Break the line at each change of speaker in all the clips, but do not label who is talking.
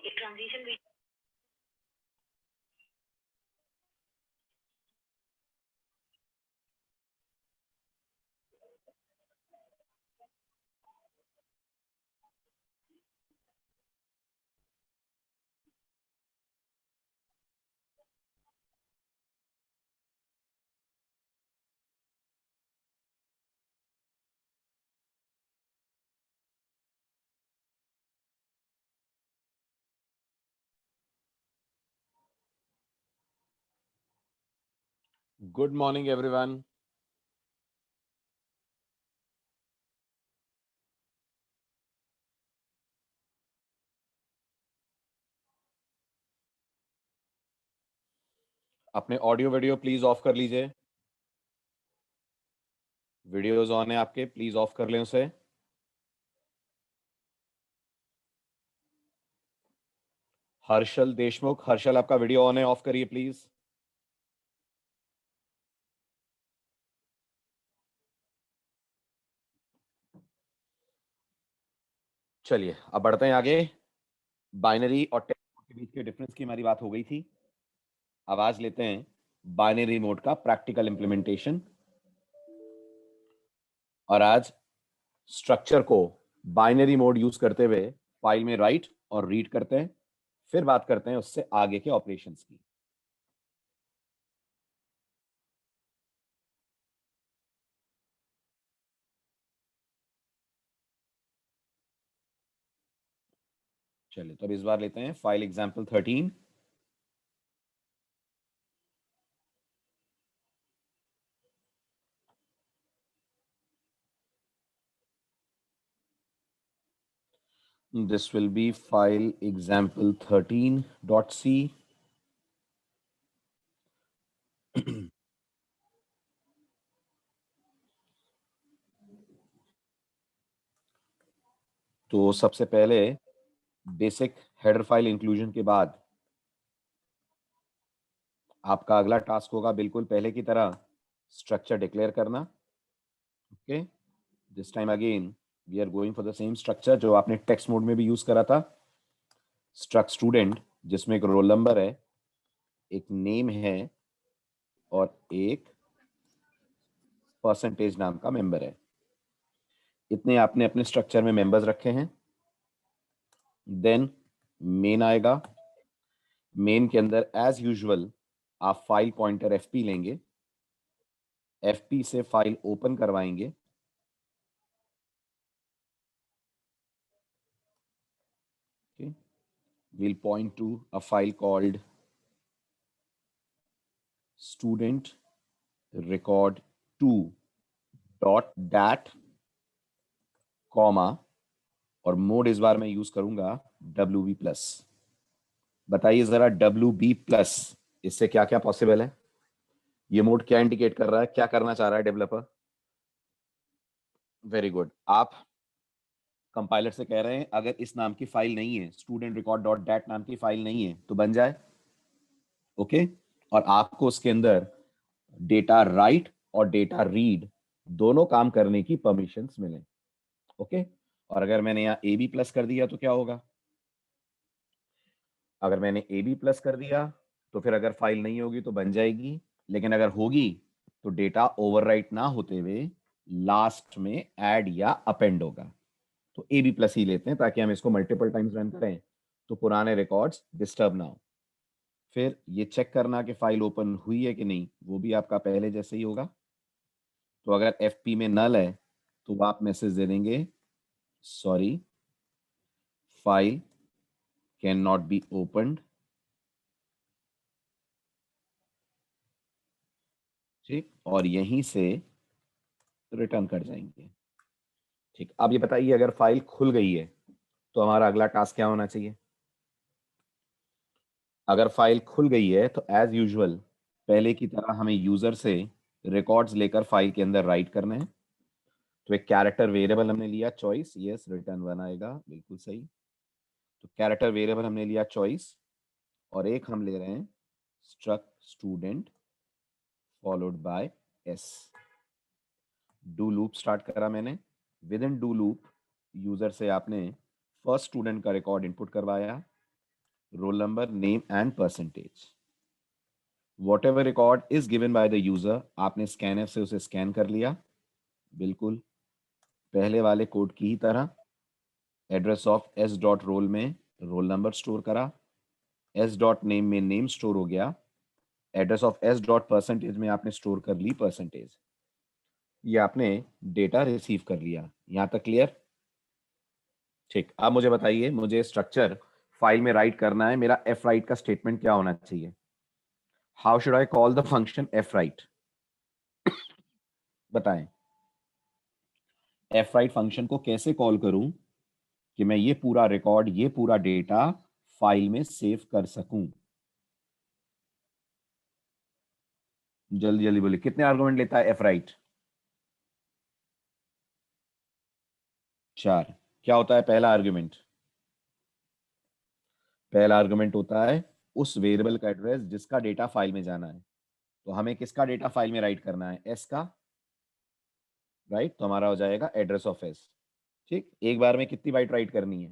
एक ट्रांजिशन भी।
Good morning, everyone. अपने ऑडियो वीडियो प्लीज ऑफ कर लीजिए। वीडियोस ऑन है आपके, प्लीज ऑफ कर लें उसे। हर्षल देशमुख, हर्षल आपका वीडियो ऑन है, ऑफ करिए प्लीज। चलिए अब बढ़ते हैं आगे। बाइनरी और टेक्स्ट के बीच के डिफरेंस की हमारी बात हो गई थी। अब आज लेते हैं बाइनरी मोड का प्रैक्टिकल इंप्लीमेंटेशन, और आज स्ट्रक्चर को बाइनरी मोड यूज करते हुए फाइल में राइट और रीड करते हैं, फिर बात करते हैं उससे आगे के ऑपरेशंस की। चलिए तो अब इस बार लेते हैं file example 13। This will be file example 13.c. तो सबसे पहले बेसिक हेडर फाइल इंक्लूजन के बाद आपका अगला टास्क होगा बिल्कुल पहले की तरह स्ट्रक्चर डिक्लेयर करना। Okay, this time again we are going for the same structure जो आपने टेक्स्ट मोड में भी यूज करा था। स्ट्रक्ट स्टूडेंट, जिसमें एक रोल नंबर है, एक नेम है और एक परसेंटेज नाम का मेंबर है। इतने आपने अपने स्ट्रक्चर में मेंबर्स रखे हैं। देन मेन आएगा। मेन के अंदर एज यूजुअल आप फाइल पॉइंटर एफपी लेंगे, एफपी से फाइल ओपन करवाएंगे। Okay, we'll point to a file called student record 2 dot dat comma, और मोड इस बार मैं यूज करूंगा WB प्लस। बताइए जरा WB प्लस, इससे क्या क्या पॉसिबल है? ये मोड क्या इंडिकेट कर रहा है, क्या करना चाह रहा है डेवलपर? Very good. आप कंपाइलर से कह रहे हैं अगर इस नाम की फाइल नहीं है, स्टूडेंट रिकॉर्ड डॉट डैट नाम की फाइल नहीं है तो बन जाए। ओके, और आपको उसके अंदर डेटा राइट और डेटा रीड दोनों काम करने की परमिशंस मिले। ओके, और अगर मैंने यहाँ ए बी प्लस कर दिया तो क्या होगा? अगर मैंने ए बी प्लस कर दिया तो फिर अगर फाइल नहीं होगी तो बन जाएगी, लेकिन अगर होगी तो डेटा ओवरराइट ना होते हुए लास्ट में ऐड या अपेंड होगा। तो ए बी प्लस ही लेते हैं ताकि हम इसको मल्टीपल टाइम्स रन करें तो पुराने रिकॉर्ड्स डिस्टर्ब ना हो। फिर ये चेक करना कि फाइल ओपन हुई है कि नहीं, वो भी आपका पहले जैसे ही होगा। तो अगर एफपी में नल है तो आप मैसेज दे देंगे sorry file can not be opened. ठीक, और यहीं से रिटर्न कर जाएंगे। ठीक, अब ये बताइए अगर फाइल खुल गई है तो हमारा अगला टास्क क्या होना चाहिए? अगर फाइल खुल गई है तो एज यूजुअल पहले की तरह हमें यूजर से रिकॉर्ड्स लेकर फाइल के अंदर राइट करने हैं। तो एक कैरेक्टर वेरिएबल हमने लिया चॉइस, यस रिटर्न 1 आएगा, बिल्कुल सही। तो कैरेक्टर वेरिएबल हमने लिया चॉइस, और एक हम ले रहे हैं struct student followed by S. Do loop start करा मैंने। With in do loop user से आपने फर्स्ट स्टूडेंट का रिकॉर्ड इनपुट करवाया, roll number name and percentage. What ever record is given by the user आपने स्कैनर से उसे scan कर लिया, बिल्कुल पहले वाले कोड की ही तरह। Address of S dot roll में रोल नंबर स्टोर करा, एस डॉट नेम में नेम स्टोर हो गया, address of S dot percentage में आपने स्टोर कर ली परसेंटेज। ये आपने डेटा रिसीव कर लिया। यहां तक क्लियर? ठीक, अब मुझे बताइए, मुझे स्ट्रक्चर फाइल में राइट करना है, मेरा एफ राइट का स्टेटमेंट क्या होना चाहिए? How should I call the function F right? बताएं, एफ राइट फंक्शन को कैसे कॉल करूं कि मैं ये पूरा रिकॉर्ड, ये पूरा डेटा फाइल में सेव कर सकूं? जल्दी जल्दी बोलिए, कितने आर्गुमेंट लेता है एफ राइट? 4। क्या होता है पहला आर्गुमेंट? पहला आर्गुमेंट होता है उस वेरिएबल का एड्रेस जिसका डेटा फाइल में जाना है। तो हमें किसका डेटा फाइल में राइट करना है? एस का, राइट? तो हमारा हो जाएगा एड्रेस ऑफ एस। ठीक, एक बार में कितनी बाइट राइट करनी है?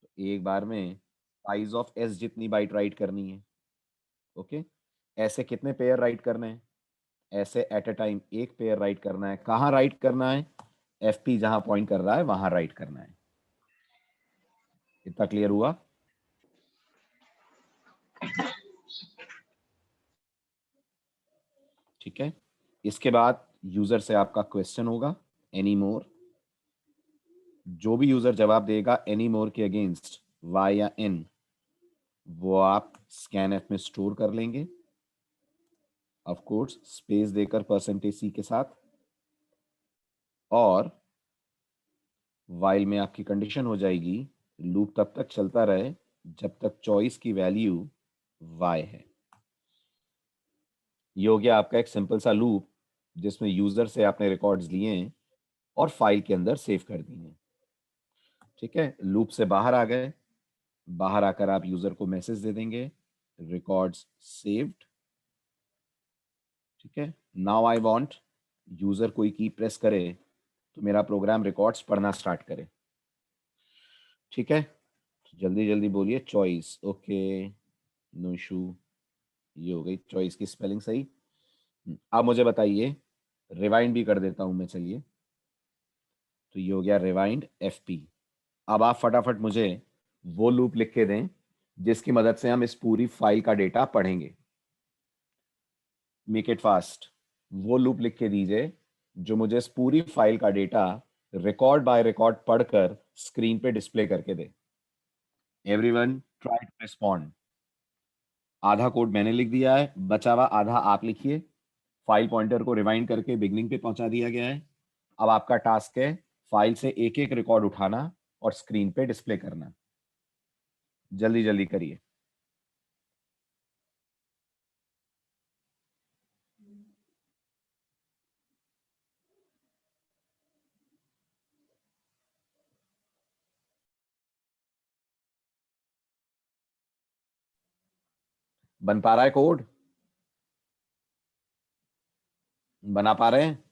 तो एक बार में साइज ऑफ एस जितनी बाइट राइट करनी है। ओके, ऐसे कितने पेयर राइट करने हैं? ऐसे एट अ टाइम एक पेयर राइट करना है। कहाँ राइट करना है? एफ पी जहां पॉइंट कर रहा है वहां राइट करना है। इतना क्लियर हुआ? ठीक है, इसके बाद यूजर से आपका क्वेश्चन होगा एनी मोर। जो भी यूजर जवाब देगा एनी मोर के अगेंस्ट वाई या एन, वो आप स्कैनएफ में स्टोर कर लेंगे, ऑफ कोर्स स्पेस देकर %c के साथ। और वाइल में आपकी कंडीशन हो जाएगी लूप तब तक चलता रहे जब तक चॉइस की वैल्यू y है। ये हो गया आपका एक सिंपल सा लूप जिसमें यूजर से आपने रिकॉर्ड्स लिए हैं और फाइल के अंदर सेव कर दिए हैं। ठीक है, लूप से बाहर आ गए, बाहर आकर आप यूजर को मैसेज दे देंगे रिकॉर्ड्स सेव्ड। ठीक है, नाउ आई वांट यूजर कोई की प्रेस करे तो मेरा प्रोग्राम रिकॉर्ड्स पढ़ना स्टार्ट करे। ठीक है, जल्दी जल्दी बोलिए चॉइस। Okay, no issue. ये हो गई चॉइस की स्पेलिंग सही। अब मुझे बताइए, रिवाइंड भी कर देता हूं मैं, चलिए। तो ये हो गया रिवाइंड एफ पी। अब आप फटाफट मुझे वो लूप लिख के दें जिसकी मदद से हम इस पूरी फाइल का डेटा पढ़ेंगे। Make it fast. वो लूप लिख के दीजिए जो मुझे इस पूरी फाइल का डेटा रिकॉर्ड बाय रिकॉर्ड पढ़कर स्क्रीन पे डिस्प्ले करके दे। Everyone try to respond. आधा कोड मैंने लिख दिया है, बचा हुआ आधा आप लिखिए। फाइल पॉइंटर को रिवाइंड करके बिगनिंग पे पहुंचा दिया गया है। अब आपका टास्क है फाइल से एक एक रिकॉर्ड उठाना और स्क्रीन पे डिस्प्ले करना। जल्दी जल्दी करिए। बन पा रहा है कोड? बना पा रहे हैं?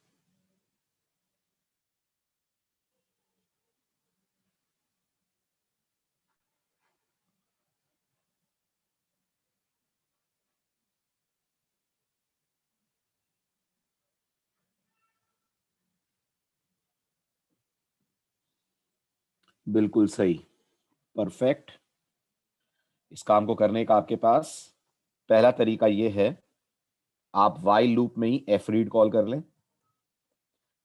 बिल्कुल सही, परफेक्ट। इस काम को करने का आपके पास पहला तरीका यह है, आप वाइल लूप में ही एफ रीड कॉल कर लें।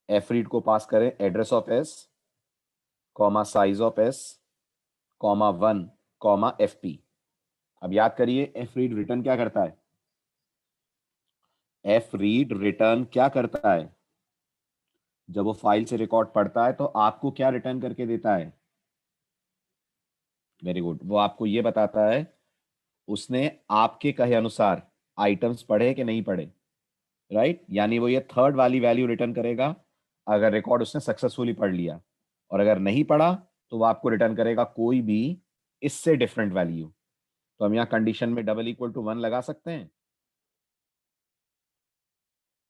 एफ रीड को पास करें address of s comma size of s comma 1 comma F P. अब याद करिए एफ रीड रिटर्न क्या करता है? एफ रीड रिटर्न क्या करता है? जब वो फाइल से रिकॉर्ड पढ़ता है तो आपको क्या रिटर्न करके देता है? वेरी गुड, वो आपको ये बताता है उसने आपके कहे अनुसार आइटम्स पढ़े कि नहीं पढ़े। राइट, यानी वो ये थर्ड वाली वैल्यू रिटर्न करेगा अगर रिकॉर्ड उसने सक्सेसफुली पढ़ लिया, और अगर नहीं पढ़ा तो वो आपको रिटर्न करेगा कोई भी इससे डिफरेंट वैल्यू। तो हम यहाँ कंडीशन में $=1 लगा सकते हैं।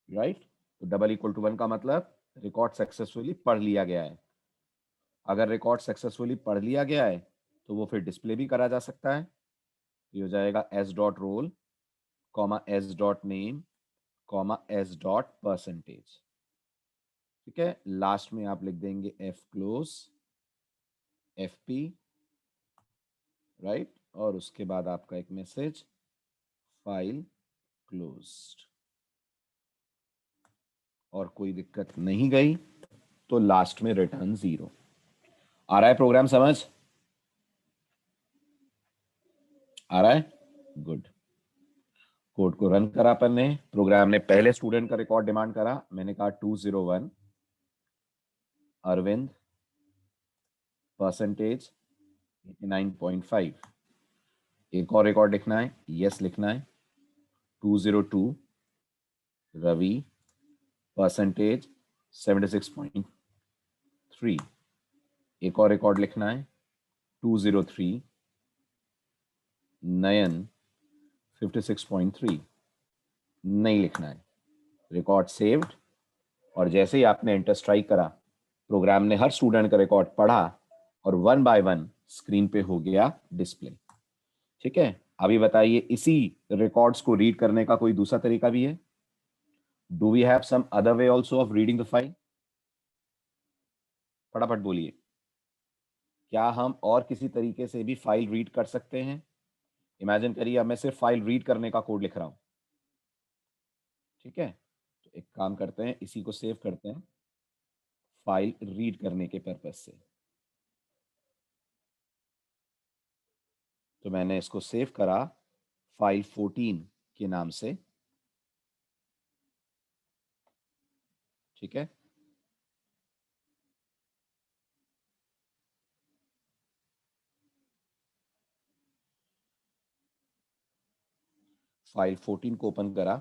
राइट, तो $=1 का मतलब रिकॉर्ड सक्सेसफुली पढ़ लिया गया है। अगर रिकॉर्ड सक्सेसफुली पढ़ लिया गया है तो वो फिर डिस्प्ले भी करा जा सकता है। ये हो जाएगा s.roll comma s.name comma s.percentage। ठीक है, लास्ट में आप लिख देंगे f close fp, राइट, और उसके बाद आपका एक मैसेज फाइल क्लोज्ड। और कोई दिक्कत नहीं गई तो लास्ट में रिटर्न 0। आ रहा है प्रोग्राम समझ? आ रहा है? गुड। कोड को रन करा अपन ने, प्रोग्राम ने पहले स्टूडेंट का रिकॉर्ड डिमांड करा। मैंने कहा 201 अरविंद परसेंटेज 89.5। एक और रिकॉर्ड लिखना है, यस लिखना है। 202 रवि परसेंटेज 76.3। 203, एक और रिकॉर्ड लिखना है 203, नयन 56.3 नहीं लिखना है। रिकॉर्ड सेव्ड, और जैसे ही आपने एंटर स्ट्राइक करा, प्रोग्राम ने हर स्टूडेंट का रिकॉर्ड पढ़ा और 1 बाय 1 स्क्रीन पे हो गया डिस्प्ले। ठीक है, अभी बताइए इसी रिकॉर्ड्स को रीड करने का कोई दूसरा तरीका भी है? Do we have some other way also of reading the file? फटाफट बोलिए, क्या हम और किसी तरीके से भी फाइल रीड कर सकते हैं? इमेजिन करिए अब मैं सिर्फ फाइल रीड करने का कोड लिख रहा हूं। ठीक है, तो एक काम करते हैं, इसी को सेव करते हैं फाइल रीड करने के पर्पज से। तो मैंने इसको सेव करा फाइल 14 के नाम से। ठीक है, फाइल 14 को ओपन करा,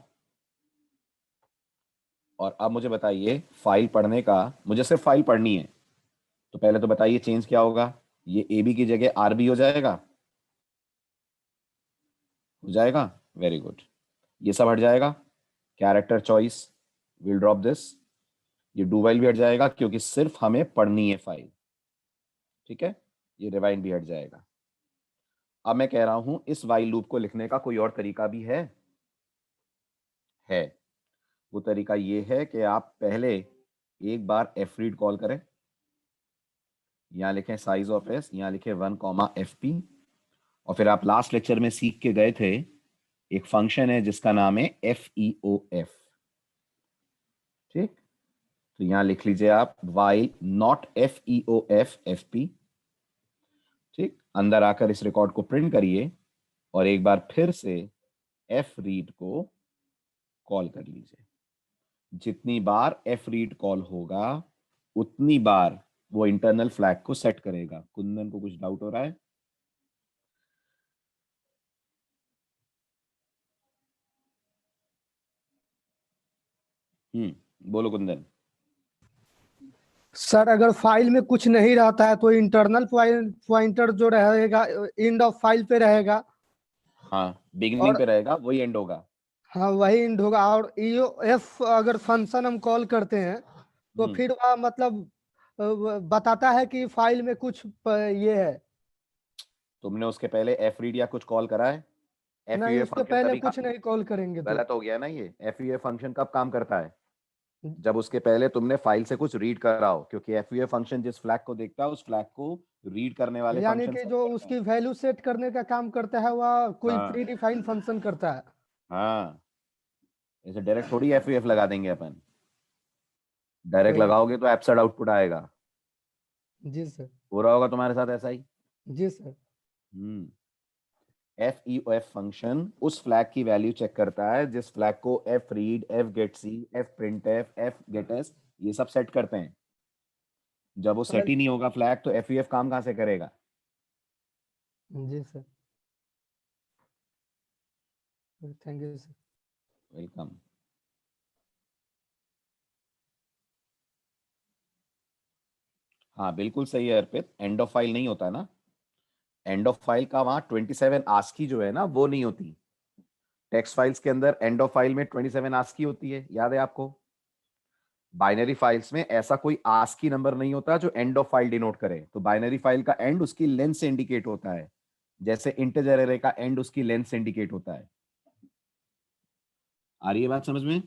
और अब मुझे बताइए फाइल पढ़ने का, मुझे सिर्फ फाइल पढ़नी है, तो पहले तो बताइए चेंज क्या होगा? ये AB की जगह RB हो जाएगा? हो जाएगा, वेरी गुड। ये सब हट जाएगा, character choice will drop this, ये डू वाइल भी हट जाएगा क्योंकि सिर्फ हमें पढ़नी है फाइल। ठीक है, ये रिवाइंड भी हट जाएगा। अब मैं कह रहा हूं इस वाइल लूप को लिखने का कोई और तरीका भी है। वो तरीका ये है कि आप पहले एक बार fread कॉल करें, यहां लिखें साइज ऑफ s, यहां लिखें 1, और फिर आप लास्ट लेक्चर में सीख के गए थे एक फंक्शन है जिसका नाम है feof। ठीक, तो यहां लिख लीजिए आप while not feof fp। ठीक, अंदर आकर इस रिकॉर्ड को प्रिंट करिए और एक बार फिर से fread को कॉल कर लीजिए। जितनी बार fread कॉल होगा उतनी बार वो इंटरनल फ्लैग को सेट करेगा। कुंदन को कुछ डाउट हो रहा है? बोलो कुंदन।
सर अगर फाइल में कुछ नहीं रहता है तो इंटरनल पॉइंटर जो रहेगा एंड ऑफ फाइल पे रहेगा।
हाँ, बिगिनिंग
और
पे रहेगा, वही एंड होगा।
हाँ वही एंड होगा। और EOF अगर फंक्शन हम कॉल करते हैं तो फिर वह मतलब बताता है कि फाइल में कुछ ये है।
तुमने उसके पहले fread या कुछ कॉल करा है?
नहीं,
fua
उसके
फंक्शन
पहले
तभी
कुछ नहीं कॉल करेंगे तो
गलत हो गया ना। ये fua फंक्शन कब काम करता है? जब उसके पहले तुमने फाइल से कुछ रीड कर रहा हो, क्योंकि fua फंक्शन जिस फ्लैग को देखता है उस फ्लैग को रीड करने वाले
यानी
फंक्शन
कि
से
जो
करता है।
उसकी वैल्यू सेट करने का काम करता है वह कोई
हाँ
प्री डिफाइंड फंक्शन करता है।
हाँ, इसे डायरेक्ट थोड़ी fuf लगा देंगे अपन। डायरेक्ट
कोई नहीं।
लगाओगे तो एब्सर्ड आउटपुट आएगा।
जी सर।
हो रहा होगा तुम्हारे साथ ऐसा ही।
जी सर।
हम्म feof फंक्शन उस फ्लैग की वैल्यू चेक करता है जिस फ्लैग को fread, fgetc, fprintf, fgetS ये सब सेट करते हैं। जब वो सेट ही नहीं होगा फ्लैग तो fuf काम कहां से करेगा?
जी sir, thank you sir.
Welcome. हाँ बिल्कुल सही है अर्पित, एंड ऑफ फाइल नहीं होता ना। एंड ऑफ फाइल का वहां 27 आस्की जो है ना वो नहीं होती। टेक्स्ट फाइल्स के अंदर एंड ऑफ फाइल में 27 आस्की होती है, याद है आपको? बाइनरी फाइल्स में ऐसा कोई आस्की नंबर नहीं होता जो एंड ऑफ फाइल डिनोट करे। तो बाइनरी फाइल का एंड उसकी लेंथ से इंडिकेट होता है, जैसे इंटीजर एरे का एंड उसकी लेंथ से इंडिकेट होता है। आ रही है बात समझ में?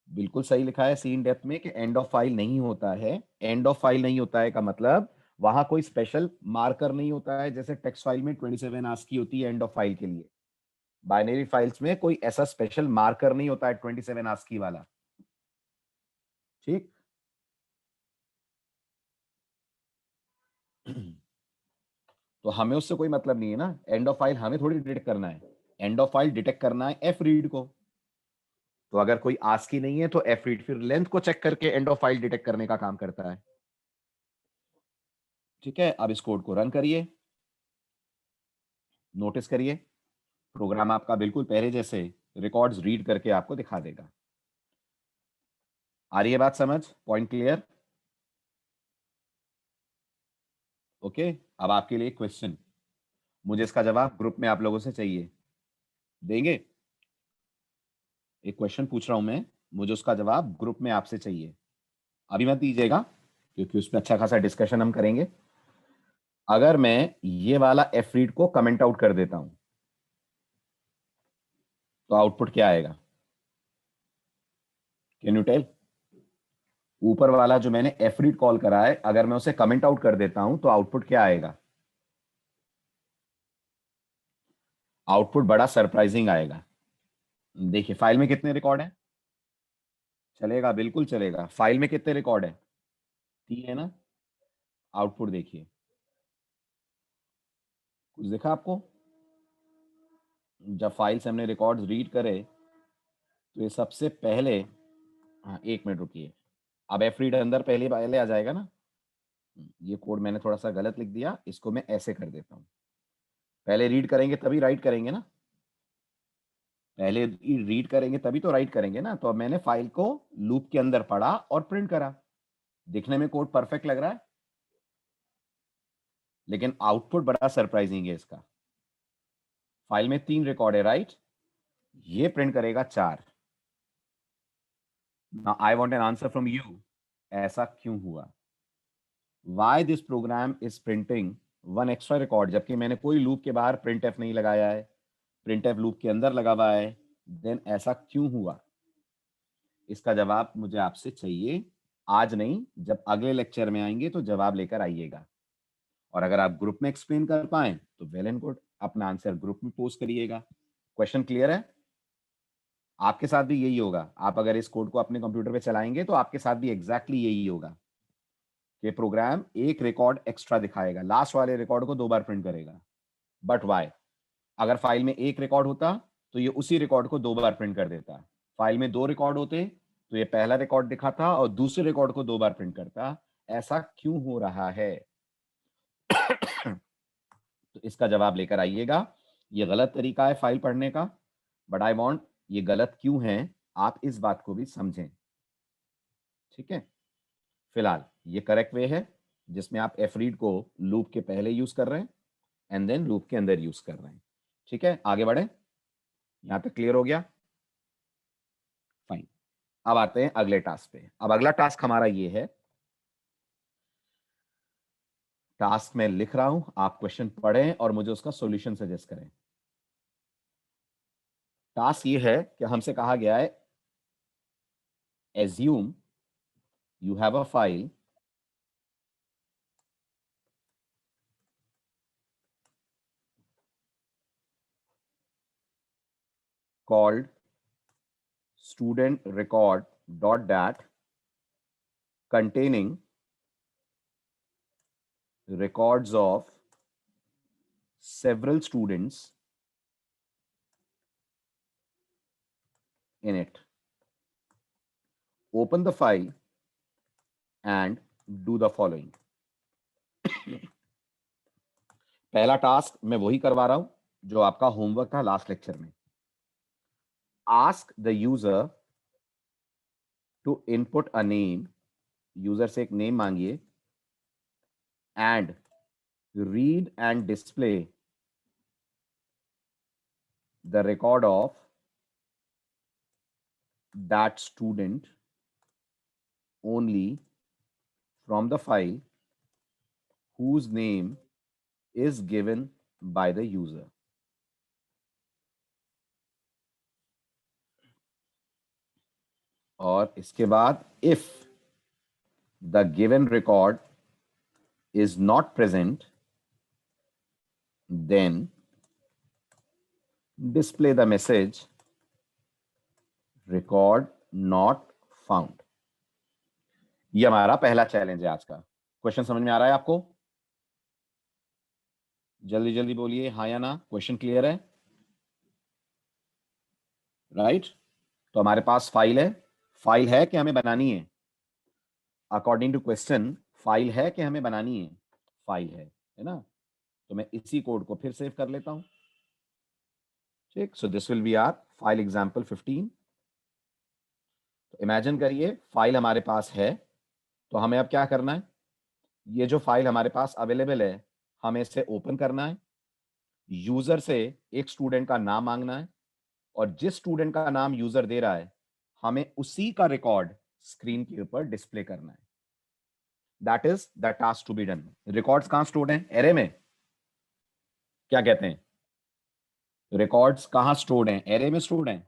बिल्कुल सही लिखा है सी इन डेप्थ में कि एंड ऑफ फाइल नहीं होता है। एंड ऑफ फाइल नहीं होता है का मतलब वहां कोई स्पेशल मार्कर नहीं होता है, जैसे टेक्स्ट फाइल में 27 आस्की होती है एंड ऑफ फाइल के लिए। बाइनरी फाइल्स में कोई ऐसा स्पेशल मार्कर नहीं होता है 27 आस्की वाला। ठीक, तो हमें उससे कोई मतलब नहीं है ना। एंड ऑफ फाइल हमें थोड़ी डिटेक्ट करना है, एंड ऑफ फाइल डिटेक्ट करना है fread को। तो अगर कोई आस्की नहीं है तो fread फिर लेंथ को चेक करके एंड ऑफ फाइल डिटेक्ट करने का काम करता है। ठीक है, अब इस कोड को रन करिए, नोटिस करिए प्रोग्राम आपका बिल्कुल पहले जैसे रिकॉर्ड्स रीड करके आपको दिखा देगा। आ रही है बात समझ? Point clear? ओके, अब आपके लिए क्वेश्चन, मुझे इसका जवाब ग्रुप में आप लोगों से चाहिए, देंगे? एक क्वेश्चन पूछ रहा हूं मैं, मुझे उसका जवाब ग्रुप में आपसे चाहिए, अभी मत दीजिएगा क्योंकि उस पर अच्छा खासा डिस्कशन हम करेंगे। अगर मैं ये वाला एफ रीड को कमेंट आउट कर देता हूं तो आउटपुट क्या आएगा? Can you tell? ऊपर वाला जो मैंने एफ रीड कॉल करा है, अगर मैं उसे कमेंट आउट कर देता हूं तो आउटपुट क्या आएगा? आउटपुट बड़ा सरप्राइजिंग आएगा। देखिए फाइल में कितने रिकॉर्ड है? चलेगा, बिल्कुल चलेगा। फाइल में कितने रिकॉर्ड है? 3 है ना? आउटपुट देखिए, कुछ दिखा आपको? जब फाइल से हमने रिकॉर्ड्स रीड करे तो ये सबसे पहले, हाँ 1 मिनट रुकिए, अब एफ रीड अंदर पहले पहले आ जाएगा ना। ये कोड मैंने थोड़ा सा गलत लिख दिया, इसको मैं ऐसे कर देता हूँ। पहले रीड करेंगे तभी राइट करेंगे ना, पहले रीड करेंगे तभी तो राइट करेंगे ना। तो अब मैंने फाइल को लूप के अंदर पढ़ा और प्रिंट करा, दिखने में कोड परफेक्ट लग रहा है, लेकिन आउटपुट बड़ा सरप्राइजिंग है इसका। फाइल में 3 रिकॉर्ड है, राइट? ये प्रिंट करेगा 4। Now I want an answer from you, ऐसा क्यों हुआ? Why this program is printing 1 extra record, जबकि मैंने कोई लूप के बाहर प्रिंट एफ नहीं लगाया है, प्रिंट एफ लूप के अंदर लगा हुआ है। देन ऐसा क्यों हुआ? इसका जवाब मुझे आपसे चाहिए, आज नहीं, जब अगले लेक्चर में आएंगे तो जवाब लेकर आइएगा। और अगर आप ग्रुप में एक्सप्लेन कर पाए तो वेल एंड गुड, अपना आंसर ग्रुप में पोस्ट करिएगा। क्वेश्चन क्लियर है? आपके साथ भी यही होगा, आप अगर इस कोड को अपने कंप्यूटर पे चलाएंगे तो आपके साथ भी एग्जैक्टली यही होगा कि प्रोग्राम एक रिकॉर्ड एक्स्ट्रा दिखाएगा, लास्ट वाले रिकॉर्ड को 2 बार प्रिंट करेगा। But why? अगर फाइल में 1 रिकॉर्ड होता तो ये उसी रिकॉर्ड को 2 बार प्रिंट कर देता। फाइल में 2 रिकॉर्ड होते तो ये पहला रिकॉर्ड दिखाता और दूसरे रिकॉर्ड को 2 बार प्रिंट करता। ऐसा क्यों हो रहा है? तो इसका जवाब लेकर आइएगा। ये गलत तरीका है फाइल पढ़ने का, बट आई वांट ये गलत क्यों है आप इस बात को भी समझें, ठीक है? फिलहाल ये करेक्ट वे है जिसमें आप एफ रीड को लूप के पहले यूज कर रहे हैं एंड देन लूप के अंदर यूज कर रहे हैं, ठीक है? आगे बढ़े, यहां तक क्लियर हो गया? फाइन। अब आते हैं अगले टास्क पे। अब अगला टास्क हमारा ये है, टास्क में लिख रहा हूं, आप क्वेश्चन पढ़ें और मुझे उसका सॉल्यूशन सजेस्ट करें। टास्क ये है कि हमसे कहा गया है, assume you have a file called student record.dat containing records of several students in it. Open the file and do the following. पहला टास्क मैं वही करवा रहा हूं जो आपका होमवर्क था लास्ट लेक्चर में। Ask the user to input a name, user से एक name मांगिए, and read and display the record of that student only from the file whose name is given by the user. और इसके बाद if the given record is not present, then display the message record not found. ये हमारा पहला challenge है आज का। Question समझ में आ रहा है आपको? जल्दी जल्दी बोलिए हाँ या ना। क्वेश्चन क्लियर है? राइट? तो हमारे पास फाइल है, फाइल है कि हमें बनानी है? अकॉर्डिंग टू क्वेश्चन फाइल है कि हमें बनानी है? फाइल है ना? तो मैं इसी कोड को फिर सेव कर लेता हूं, ठीक? So this will be our file example 15। तो इमेजिन करिए फाइल हमारे पास है, तो हमें अब क्या करना है? ये जो फाइल हमारे पास अवेलेबल है, हमें इसे ओपन करना है, यूजर से एक स्टूडेंट का नाम मांगना है, और जिस स्टूडेंट का नाम यूजर दे रहा है, हमें उसी का रिकॉर्ड स्क्रीन के ऊपर डिस्प्ले करना है। That is the task to be done. Records कहां स्टोर्ड हैं? एरे में। क्या कहते हैं? रिकॉर्ड्स कहां स्टोर्ड हैं? एरे में स्टोर्ड हैं?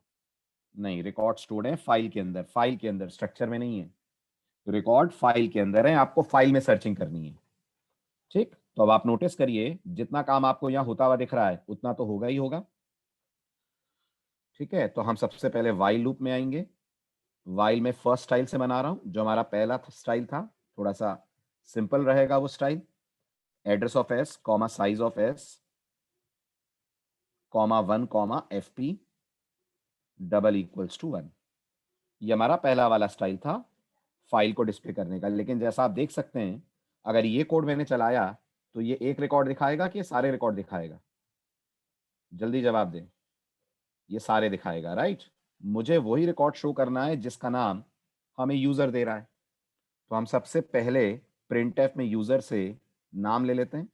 नहीं, रिकॉर्ड स्टोर्ड है फाइल के अंदर। फाइल के अंदर, स्ट्रक्चर में नहीं है। रिकॉर्ड फाइल के अंदर है, आपको फाइल में सर्चिंग करनी है। ठीक, तो अब आप नोटिस करिए, जितना काम आपको यहां होता हुआ दिख रहा है उतना तो होगा ही होगा। ठीक है, तो हम सबसे पहले वाइल लूप में आएंगे। वाइल में फर्स्ट स्टाइल से बना रहा हूं, जो हमारा पहला स्टाइल था। थोड़ा सा सिंपल रहेगा वो style. Address of s comma size of s comma 1 comma fp double equals to 1। ये हमारा पहला वाला स्टाइल था फाइल को डिस्प्ले करने का। लेकिन जैसा आप देख सकते हैं, अगर ये कोड मैंने चलाया तो ये एक रिकॉर्ड दिखाएगा कि ये सारे रिकॉर्ड दिखाएगा? जल्दी जवाब दें। ये सारे दिखाएगा, राइट। मुझे वही रिकॉर्ड शो करना है जिसका नाम हमें यूजर दे रहा है। तो हम सबसे पहले printf में यूजर से नाम ले लेते हैं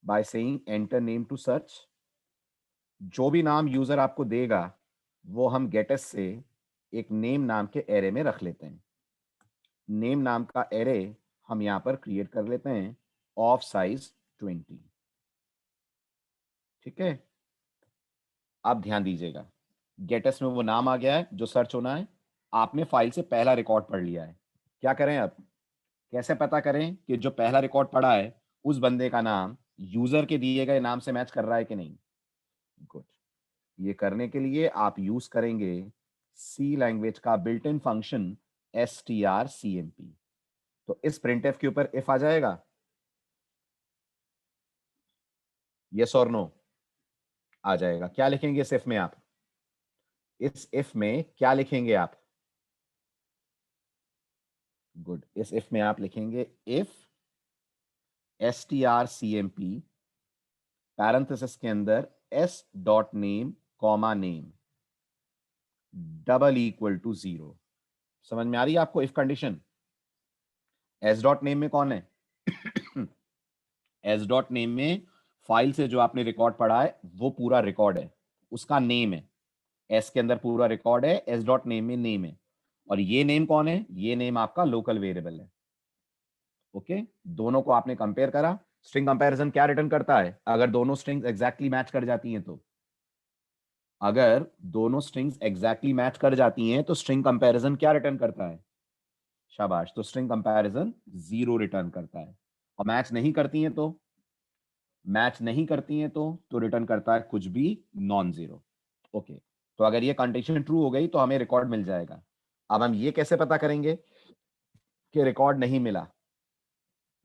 by saying enter name to search. जो भी नाम यूजर आपको देगा वो हम गेटस से एक नेम नाम के एरे में रख लेते हैं। नेम नाम का एरे हम यहां पर क्रिएट कर लेते हैं ऑफ साइज 20। ठीक है, आप ध्यान दीजिएगा, गेटस में वो नाम आ गया है जो सर्च होना है। आपने फाइल से पहला रिकॉर्ड पढ़ लिया है। क्या करें अब? कैसे पता करें कि जो पहला रिकॉर्ड पढ़ा है उस बंदे का नाम यूजर के दिए गए नाम से मैच कर रहा है कि नहीं? गुड। ये करने के लिए आप यूज करेंगे सी लैंग्वेज का बिल्ट इन फंक्शन strcmp। तो इस printf के ऊपर इफ आ जाएगा, यस और नो? आ जाएगा। क्या लिखेंगे इस इफ में आप? इस इफ में क्या लिखेंगे आप? गुड, इस इफ में आप लिखेंगे इफ strcmp पैरेंथेसिस के अंदर s dot name comma name double equal to 0। समझ में आ रही है आपको if condition? s dot name में कौन है? s डॉट नेम में फाइल से जो आपने रिकॉर्ड पढ़ा है वो पूरा रिकॉर्ड है, उसका नेम है। s के अंदर पूरा रिकॉर्ड है, s डॉट नेम में नेम है। और ये नेम कौन है? ये नेम आपका लोकल वेरिएबल है। ओके, दोनों को आपने कंपेयर करा। स्ट्रिंग कंपैरिजन क्या रिटर्न करता है? अगर दोनों स्ट्रिंग्स एग्जैक्टली मैच कर जाती हैं तो, अगर दोनों स्ट्रिंग्स एग्जैक्टली मैच कर जाती हैं तो स्ट्रिंग कंपैरिजन क्या रिटर्न करता है? शाबाश, तो स्ट्रिंग कंपैरिजन 0 रिटर्न करता है। और मैच नहीं करती हैं तो, मैच नहीं करती हैं तो रिटर्न करता है कुछ भी नॉन जीरो। ओके, तो अगर ये कंडीशन ट्रू हो गई तो हमें रिकॉर्ड मिल जाएगा। अब हम ये कैसे पता करेंगे कि रिकॉर्ड नहीं मिला?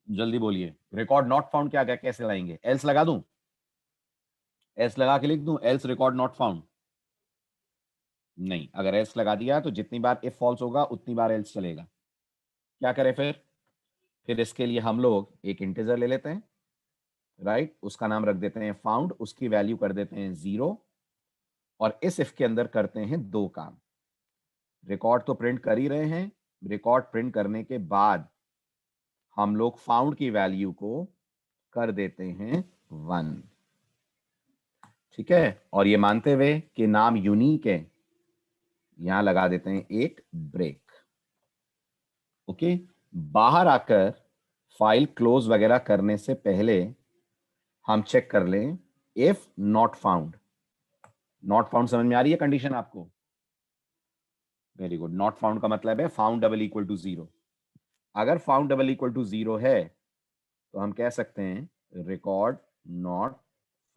जल्दी बोलिए, रिकॉर्ड नॉट फाउंड क्या क्या कैसे लाएंगे? एल्स लगा दूं? एल्स लगा के लिख दूं एल्स रिकॉर्ड नॉट फाउंड? नहीं, अगर एल्स लगा दिया तो जितनी बार इफ फॉल्स होगा उतनी बार एल्स चलेगा। क्या करें फिर इसके लिए हम लोग एक इंटीजर ले लेते हैं, राइट। उसका नाम रख देते हैं फाउंड, उसकी वैल्यू कर देते हैं 0। और इस इफ के अंदर करते हैं दो काम। रिकॉर्ड तो प्रिंट कर ही रहे हैं, रिकॉर्ड प्रिंट करने के बाद हम लोग फाउंड की वैल्यू को कर देते हैं 1। ठीक है, और ये मानते हुए कि नाम यूनिक है, यहां लगा देते हैं एक ब्रेक। ओके, बाहर आकर फाइल क्लोज वगैरह करने से पहले हम चेक कर लें if not found. Not found समझ में आ रही है कंडीशन आपको? Very good. नॉट फाउंड का मतलब है फाउंड डबल इक्वल टू 0। अगर फाउंड डबल इक्वल टू 0 है तो हम कह सकते हैं रिकॉर्ड नॉट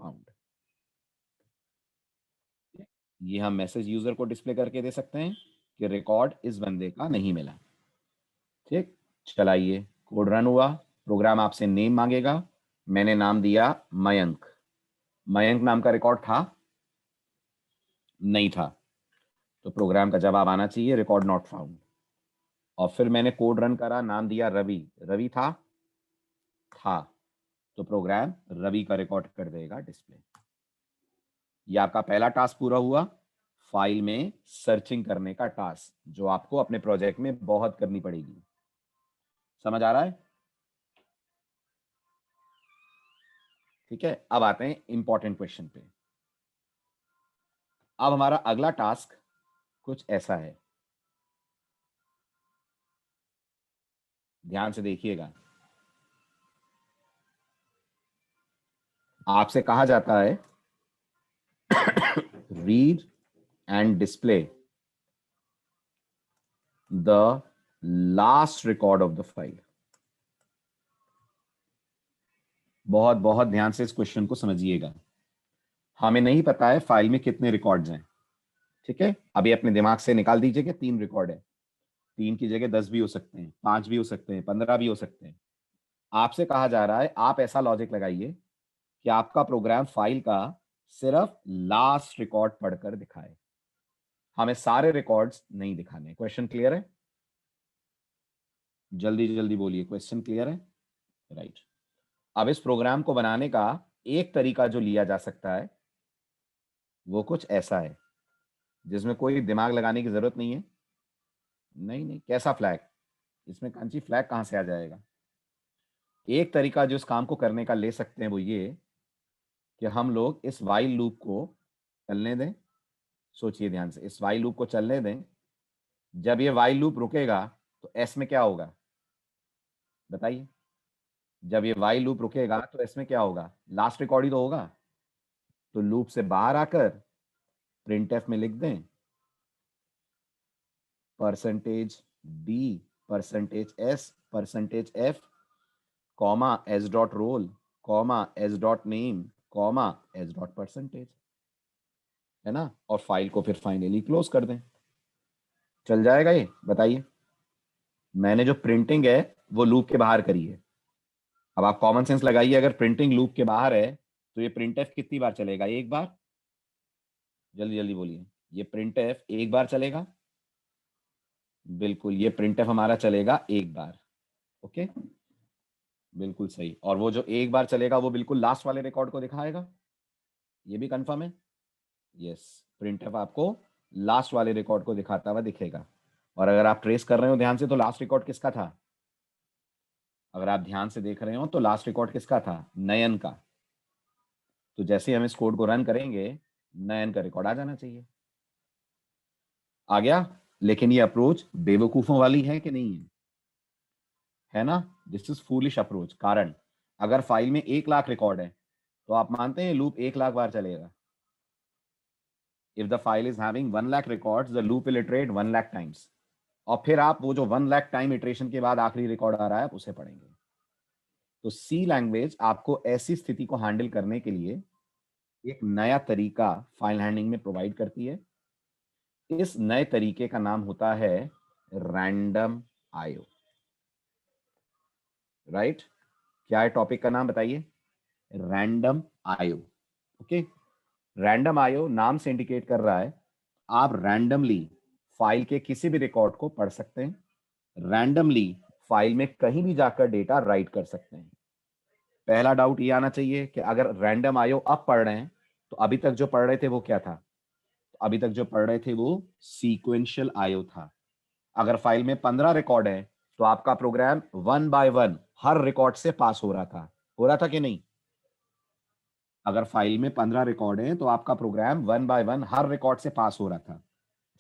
फाउंड। ये हम मैसेज यूजर को डिस्प्ले करके दे सकते हैं कि रिकॉर्ड इस बंदे का नहीं मिला। ठीक, चलाइए, कोड रन हुआ। प्रोग्राम आपसे नेम मांगेगा, मैंने नाम दिया मयंक। मयंक नाम का रिकॉर्ड था? नहीं था, तो प्रोग्राम का जवाब आना चाहिए रिकॉर्ड नॉट फाउंड। और फिर मैंने कोड रन करा, नाम दिया रवि। रवि था? था, तो प्रोग्राम रवि का रिकॉर्ड कर देगा डिस्प्ले। ये आपका पहला टास्क पूरा हुआ, फाइल में सर्चिंग करने का टास्क, जो आपको अपने प्रोजेक्ट में बहुत करनी पड़ेगी। समझ आ रहा है? ठीक है, अब आते हैं इंपॉर्टेंट क्वेश्चन पे। अब हमारा अगला टास्क कुछ ऐसा है, ध्यान से देखिएगा। आपसे कहा जाता है read and display the last record of the file. बहुत बहुत ध्यान से इस क्वेश्चन को समझिएगा। हमें नहीं पता है फाइल में कितने रिकॉर्ड्स हैं, ठीक है, अभी अपने दिमाग से निकाल दीजिए कि 3 रिकॉर्ड है। 3 की जगह 10 भी हो सकते हैं, 5 भी हो सकते हैं, 15 भी हो सकते हैं। आपसे कहा जा रहा है आप ऐसा लॉजिक लगाइए कि आपका प्रोग्राम फाइल का सिर्फ लास्ट रिकॉर्ड पढ़कर दिखाए, हमें सारे रिकॉर्ड्स नहीं दिखाने। क्वेश्चन क्लियर है? जल्दी जल्दी बोलिए, क्वेश्चन क्लियर है? राइट। अब इस प्रोग्राम को बनाने का एक तरीका जो लिया जा सकता है वो कुछ ऐसा है, जिसमें कोई दिमाग लगाने की जरूरत नहीं है। नहीं नहीं, कैसा फ्लैग? इसमें कांची फ्लैग कहां से आ जाएगा? एक तरीका जो इस काम को करने का ले सकते हैं वो ये कि हम लोग इस वाइल लूप को चलने दें। सोचिए ध्यान से, इस वाइल लूप को चलने दें। जब ये वाइल लूप रुकेगा तो एस में क्या होगा बताइए? जब ये वाइल लूप रुकेगा तो एस में क्या होगा? लास्ट रिकॉर्ड ही तो होगा। तो लूप से बाहर आकर प्रिंटएफ में लिख दें %d %s %f comma s dot roll comma s dot name comma s dot %, है ना, और फाइल को फिर फाइनली क्लोज कर दें। चल जाएगा ये? बताइए। मैंने जो प्रिंटिंग है वो लूप के बाहर करी है। अब आप कॉमन सेंस लगाइए, अगर प्रिंटिंग लूप के बाहर है तो ये प्रिंटएफ कितनी बार चलेगा? एक बार। जल्दी जल्दी बोलिए, ये प्रिंटएफ एक बार चलेगा? बिल्कुल, ये प्रिंटएफ हमारा चलेगा एक बार। ओके, बिल्कुल सही। और वो जो एक बार चलेगा वो बिल्कुल लास्ट वाले रिकॉर्ड को दिखाएगा, ये भी कंफर्म है? यस, प्रिंटएफ आपको लास्ट वाले रिकॉर्ड को दिखाता हुआ दिखेगा। और अगर आप ट्रेस कर रहे हो ध्यान से तो लास्ट रिकॉर्ड किसका था? अगर आप ध्यान से देख रहे हो तो लास्ट रिकॉर्ड किसका था? नयन का। तो जैसे हम इस कोड को रन करेंगे नयन का रिकॉर्ड आ जाना चाहिए। आ गया? लेकिन ये अप्रोच बेवकूफों वाली है कि नहीं है ना? This is foolish approach. कारण, अगर फाइल में 1,00,000 रिकॉर्ड है तो आप मानते हैं लूप 1,00,000 बार चलेगा? If the file is having 1,00,000 records the loop will iterate 1,00,000 times. और फिर आप वो जो 1,00,000 टाइम इटरेशन के बाद आखिरी रिकॉर्ड आ रहा है आप उसे पढ़ेंगे। तो सी लैंग्वेज आपको ऐसी स्थिति को हैंडल करने के लिए एक नया तरीका फाइल हैंडलिंग में प्रोवाइड करती है। इस नए तरीके का नाम होता है रैंडम आईओ। राइट? क्या है टॉपिक का नाम बताइए? Random IO. Okay, random IO नाम से इंडिकेट कर रहा है आप रैंडमली फाइल के किसी भी रिकॉर्ड को पढ़ सकते हैं, रैंडमली फाइल में कहीं भी जाकर डेटा राइट कर सकते हैं। पहला डाउट ये आना चाहिए कि अगर रैंडम आईओ अब पढ़ रहे हैं तो अभी तक जो पढ़ रहे थे वो क्या था? तो अभी तक जो पढ़ रहे थे वो सीक्वेंशियल आईओ था। अगर फाइल में 15 रिकॉर्ड है तो आपका प्रोग्राम 1 बाय 1 हर रिकॉर्ड से पास हो रहा था। हो रहा था कि नहीं? अगर फाइल में 15 रिकॉर्ड है तो आपका प्रोग्राम 1 बाय 1 हर रिकॉर्ड से पास हो रहा था।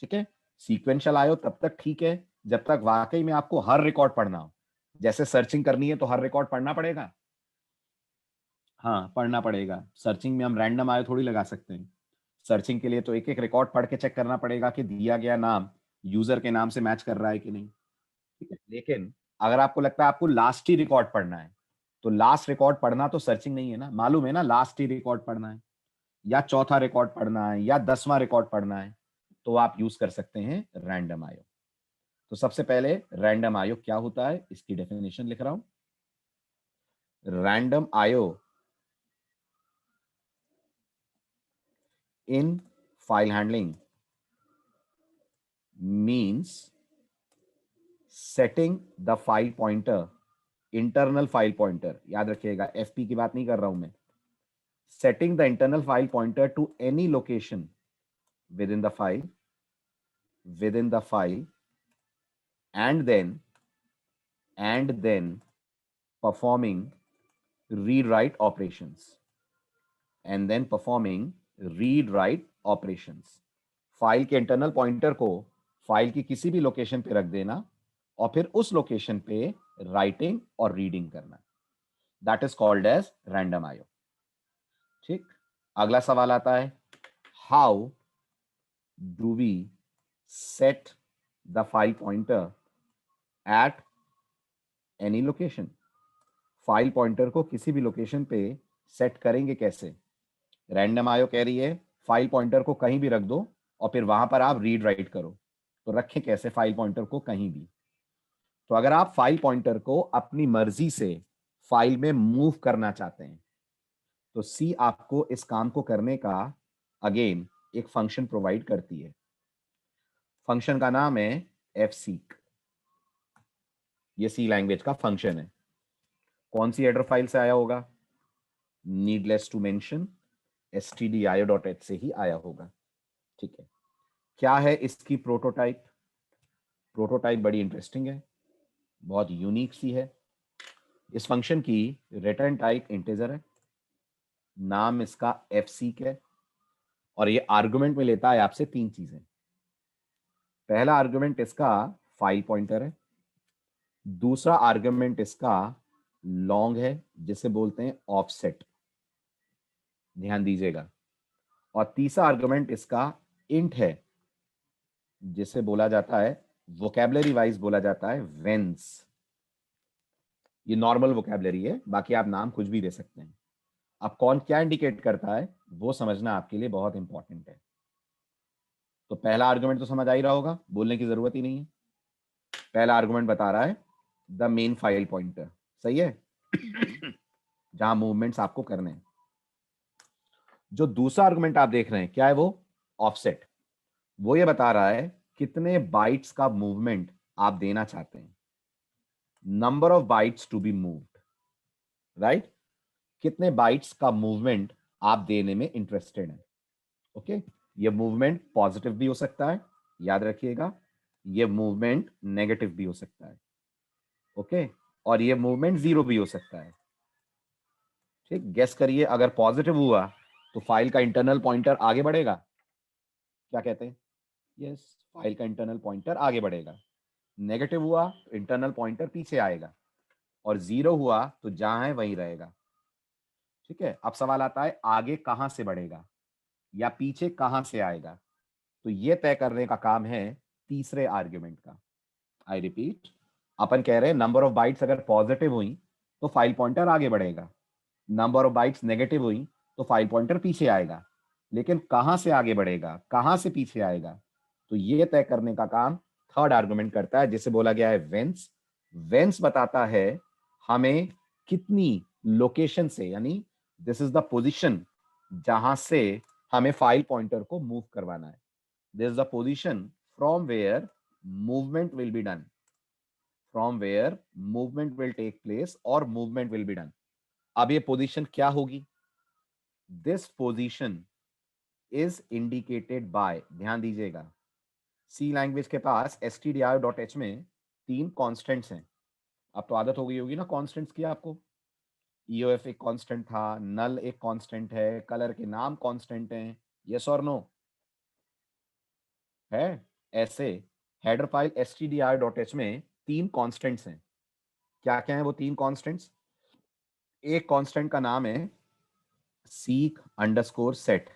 ठीक है, सीक्वेंशियल आईओ तब तक ठीक है जब तक वाकई में आपको हर रिकॉर्ड पढ़ना हो। जैसे सर्चिंग करनी है तो हर रिकॉर्ड पढ़ना पड़ेगा। हाँ, पढ़ना पड़ेगा। सर्चिंग में हम रैंडम आईओ थोड़ी लगा सकते हैं। सर्चिंग के लिए तो एक एक रिकॉर्ड पढ़ के चेक करना पड़ेगा कि दिया गया नाम यूजर के नाम से मैच कर रहा है कि नहीं। ठीक है, लेकिन अगर आपको लगता है आपको लास्ट ही रिकॉर्ड पढ़ना है तो लास्ट रिकॉर्ड पढ़ना तो सर्चिंग नहीं है ना, मालूम है ना, लास्ट ही रिकॉर्ड पढ़ना है या चौथा रिकॉर्ड पढ़ना है या 10वां रिकॉर्ड पढ़ना है तो आप यूज कर सकते हैं रैंडम आईओ। तो सबसे पहले रैंडम आईओ क्या होता है इसकी डेफिनेशन लिख रहा हूं। Random IO in file handling means setting the file pointer, internal file pointer, याद रखिएगा fp की बात नहीं कर रहा हूं मैं, setting the internal file pointer to any location within the file and then performing read write operations. and then performing read write operations. File के इंटरनल पॉइंटर को फाइल की किसी भी लोकेशन पे रख देना और फिर उस लोकेशन पे राइटिंग और रीडिंग करना, that is called as random IO. ठीक, अगला सवाल आता है, how do we set the file pointer at any location? File pointer को किसी भी लोकेशन पे सेट करेंगे कैसे? रैंडम आईओ कह रही है फाइल पॉइंटर को कहीं भी रख दो और फिर वहां पर आप रीड राइट करो। तो रखें कैसे फाइल पॉइंटर को कहीं भी? तो अगर आप फाइल पॉइंटर को अपनी मर्जी से फाइल में मूव करना चाहते हैं तो सी आपको इस काम को करने का अगेन एक फंक्शन प्रोवाइड करती है। फंक्शन का नाम है fseek। ये सी लैंग्वेज का फंक्शन है। कौन सी हेडर फाइल से आया होगा? नीडलेस टू मेंशन stdio.h से ही आया होगा। ठीक है, क्या है इसकी प्रोटोटाइप? प्रोटोटाइप बड़ी इंटरेस्टिंग है, बहुत यूनिक सी है। इस फंक्शन की रिटर्न टाइप इंटीजर है, नाम इसका fseek है और ये आर्गुमेंट में लेता है आपसे 3 चीजें। पहला आर्गुमेंट इसका फाइल पॉइंटर है, दूसरा आर्गुमेंट इसका लॉन्ग है जिसे बोलते हैं ऑफसेट, ध्यान दीजिएगा, और तीसरा आर्गुमेंट इसका इंट है जिसे बोला जाता है, वोकैबुलरी वाइज बोला जाता है वेंस। ये नॉर्मल वोकैबुलरी है, बाकी आप नाम कुछ भी दे सकते हैं। अब कौन क्या इंडिकेट करता है वो समझना आपके लिए बहुत इंपॉर्टेंट है। तो पहला आर्गुमेंट तो समझ आ ही रहा होगा, बोलने की जरूरत ही नहीं है। पहला आर्गुमेंट बता रहा है द मेन फाइल पॉइंटर, सही है, जहां मूवमेंट्स आपको करने हैं। जो दूसरा आर्गुमेंट आप देख रहे हैं क्या है, वो ऑफसेट। वो ये बता रहा है कितने बाइट्स का मूवमेंट आप देना चाहते हैं, number of bytes to be moved, right? कितने बाइट्स का मूवमेंट आप देने में इंटरेस्टेड हैं। ओके, ये मूवमेंट पॉजिटिव भी हो सकता है, याद रखिएगा, ये मूवमेंट नेगेटिव भी हो सकता है। ओके, और ये मूवमेंट 0 भी हो सकता है। ठीक, गेस करिए, अगर पॉजिटिव हुआ तो फाइल का इंटरनल पॉइंटर आगे बढ़ेगा, क्या कहते हैं? यस, फाइल का इंटरनल पॉइंटर आगे बढ़ेगा। नेगेटिव हुआ तो इंटरनल पॉइंटर पीछे आएगा, और 0 हुआ तो जहां है वहीं रहेगा। ठीक है, अब सवाल आता है आगे कहां से बढ़ेगा या पीछे कहां से आएगा? तो ये तय करने का काम है तीसरे आर्ग्यूमेंट का। आई रिपीट, अपन कह रहे हैं नंबर ऑफ बाइट्स अगर पॉजिटिव हुई तो फाइल पॉइंटर आगे बढ़ेगा, नंबर ऑफ बाइट्स नेगेटिव हुई तो फाइल पॉइंटर पीछे आएगा। लेकिन कहां से आगे बढ़ेगा, कहां से पीछे आएगा, तो ये तय करने का काम थर्ड आर्गुमेंट करता है, जिसे बोला गया है वेंस। वेंस बताता है हमें कितनी लोकेशन से, यानी दिस इज द पोजीशन जहां से हमें फाइल पॉइंटर को मूव करवाना है। This is the position from where movement will be done, from where movement will take place और मूवमेंट विल बी डन। अब ये पोजीशन क्या होगी? This position is indicated by, ध्यान दीजिएगा, सी लैंग्वेज के पास stdio.h में 3 कॉन्स्टेंट्स हैं। अब तो आदत हो गई होगी ना कॉन्स्टेंट्स की आपको। ईओएफ एक कांस्टेंट था, नल एक कांस्टेंट है, कलर के नाम कांस्टेंट हैं, यस और नो है? ऐसे हेडर फाइल stdio.h में 3 कांस्टेंट्स हैं। क्या क्या है वो 3 कांस्टेंट्स? एक कांस्टेंट का नाम है seek अंडरस्कोर सेट।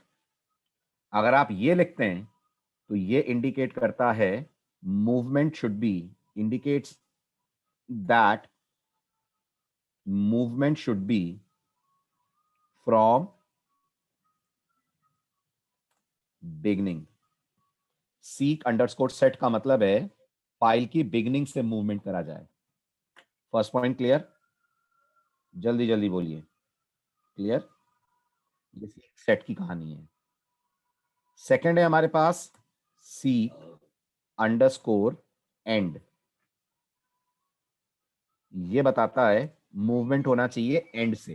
अगर आप ये लिखते हैं तो ये इंडिकेट करता है movement should be, indicates that movement should be from beginning। seek underscore set का मतलब है फाइल की बिगिनिंग से मूवमेंट करा जाए। First point clear? जल्दी जल्दी बोलिए, क्लियर? ये सेट की कहानी है। सेकंड है हमारे पास seek अंडरस्कोर एंड। ये बताता है मूवमेंट होना चाहिए एंड से,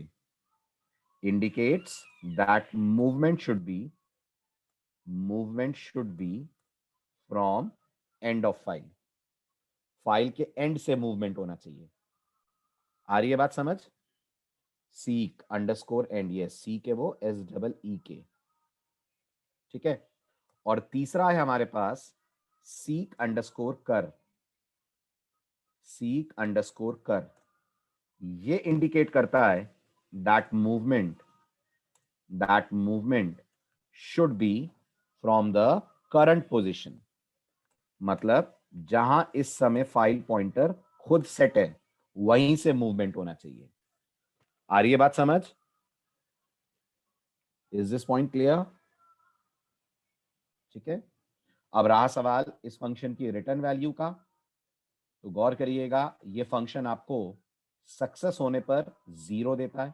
indicates that movement should be from end of file, file के एंड से मूवमेंट होना चाहिए। आ रही है बात समझ? सीक अंडरस्कोर एंड, ये सीक है वो SEE, ठीक है। और तीसरा है हमारे पास सीक अंडरस्कोर कर, सीक अंडरस्कोर कर। ये इंडिकेट करता है that movement should be from the current position, मतलब जहां इस समय फाइल पॉइंटर खुद सेट है वहीं से मूवमेंट होना चाहिए। आ रही है बात समझ? Is this point clear? ठीक है। अब रहा सवाल इस फंक्शन की रिटर्न वैल्यू का, तो गौर करिएगा ये फंक्शन आपको सक्सेस होने पर 0 देता है।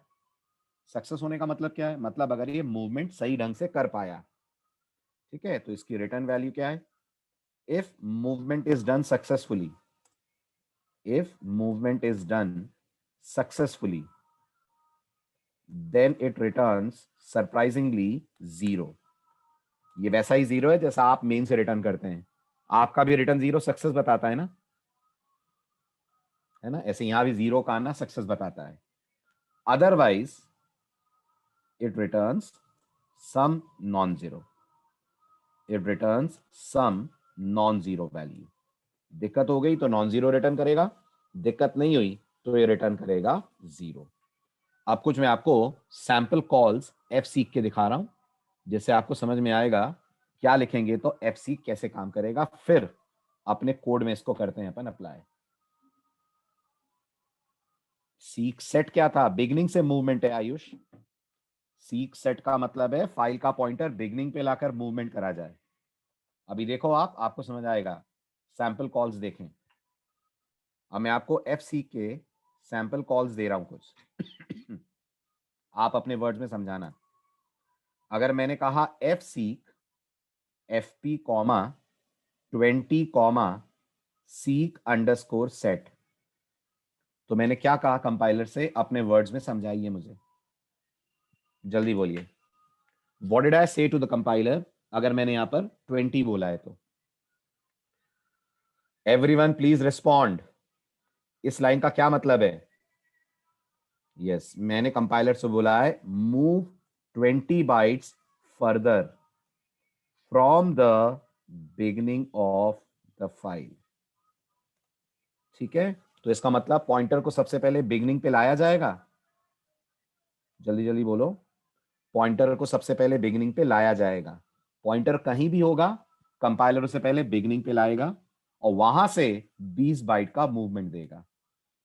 सक्सेस होने का मतलब क्या है? मतलब अगर ये मूवमेंट सही ढंग से कर पाया, ठीक है, तो इसकी रिटर्न वैल्यू क्या है? If movement is done successfully, if movement is done successfully, then it returns surprisingly 0। ये वैसा ही 0 है जैसा आप मेन से रिटर्न करते हैं, आपका भी रिटर्न 0 सक्सेस बताता है ना, है ना? ऐसे यहां भी 0 का आना सक्सेस बताता है। Otherwise it returns some non zero, it returns some non zero value. दिक्कत हो गई तो नॉन जीरो रिटर्न करेगा, दिक्कत नहीं हुई तो ये रिटर्न करेगा 0। अब कुछ मैं आपको सैंपल कॉल्स एफ सीक के दिखा रहा हूं, जिससे आपको समझ में आएगा क्या लिखेंगे तो एफ सीक कैसे काम करेगा, फिर अपने कोड में इसको करते हैं अपन अप्लाई। सीक सेट क्या था? बिगनिंग से मूवमेंट है आयुष। सीक सेट का मतलब है फाइल का पॉइंटर बिगनिंग पे लाकर मूवमेंट करा जाए। अभी देखो आपको समझ आएगा। सैंपल कॉल्स देखें। अब मैं आपको एफ सीक के सैंपल कॉल्स दे रहा हूं कुछ आप अपने वर्ड्स में समझाना। अगर मैंने कहा F seek fp comma 20 comma seek underscore set, तो मैंने क्या कहा कंपाइलर से? अपने वर्ड्स में समझाइए मुझे, जल्दी बोलिए। व्हाट डिड आई से टू द कंपाइलर अगर मैंने यहां पर 20 बोला है तो? Everyone please respond. इस लाइन का क्या मतलब है? यस, मैंने कंपाइलर से बोला है move 20 bytes further from the beginning of the file. ठीक है, तो इसका मतलब पॉइंटर को सबसे पहले बिगिनिंग पे लाया जाएगा। जल्दी जल्दी बोलो। पॉइंटर को सबसे पहले बिगिनिंग पे लाया जाएगा। पॉइंटर कहीं भी होगा, कंपाइलर उसे पहले बिगिनिंग पे लाएगा और वहां से 20 बाइट का मूवमेंट देगा।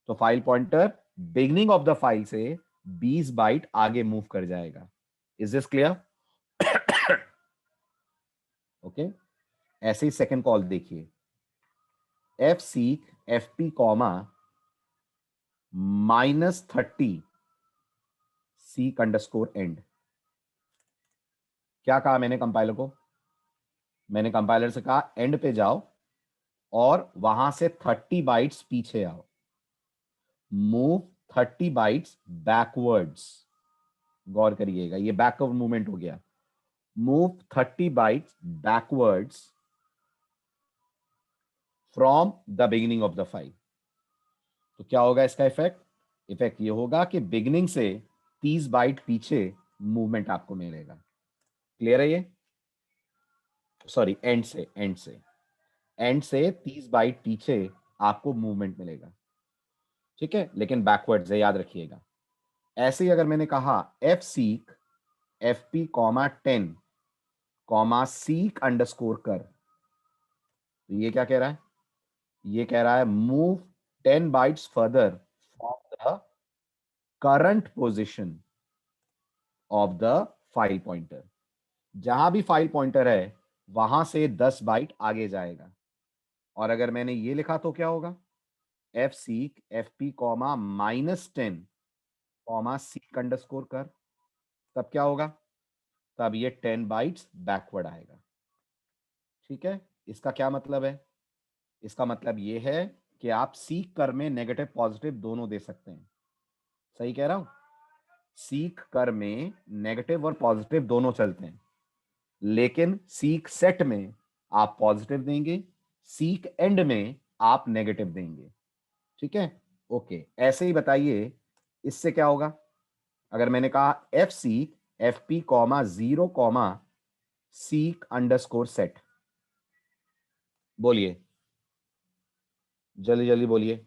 तो file pointer beginning of the file से 20 बाइट आगे मूव कर जाएगा। Is this clear? ओके, ऐसे ही सेकंड कॉल देखिए, F seek fp comma -30 seek underscore and. क्या कहा मैंने कंपाइलर को? मैंने कंपाइलर से कहा एंड पे जाओ और वहां से 30 बाइट्स पीछे आओ। Move 30 bytes backwards. गौर करिएगा, ये बैकवर्ड मूवमेंट हो गया। Move 30 bytes backwards from the beginning of the file. तो क्या होगा इसका इफेक्ट? इफेक्ट ये होगा कि बिगिनिंग से 30 बाइट पीछे मूवमेंट आपको मिलेगा। क्लियर है ये? सॉरी, एंड से 30 बाइट पीछे आपको मूवमेंट मिलेगा। ठीक है, लेकिन बैकवर्ड से याद रखिएगा। ऐसे ही अगर मैंने कहा F seek fp comma 10 comma seek underscore कर, तो ये क्या कह रहा है? ये कह रहा है move 10 bytes further from the current position of the file pointer. जहां भी फाइल पॉइंटर है वहां से 10 बाइट आगे जाएगा। और अगर मैंने ये लिखा तो क्या होगा? F seek fp comma -10 comma seek underscore कर, तब क्या होगा? तब ये 10 बाइट्स बैकवर्ड आएगा। ठीक है, इसका क्या मतलब है? इसका मतलब ये है कि आप सीक कर में नेगेटिव पॉजिटिव दोनों दे सकते हैं। सही कह रहा हूं? सीक कर में नेगेटिव और पॉजिटिव दोनों चलते हैं, लेकिन सीक सेट में आप पॉजिटिव देंगे, सीक एंड में आप नेगेटिव देंगे। ठीक है, ओके। ऐसे ही बताइए इससे क्या होगा? अगर मैंने कहा F seek F P comma 0 comma seek underscore set, बोलिए जल्दी जल्दी बोलिए।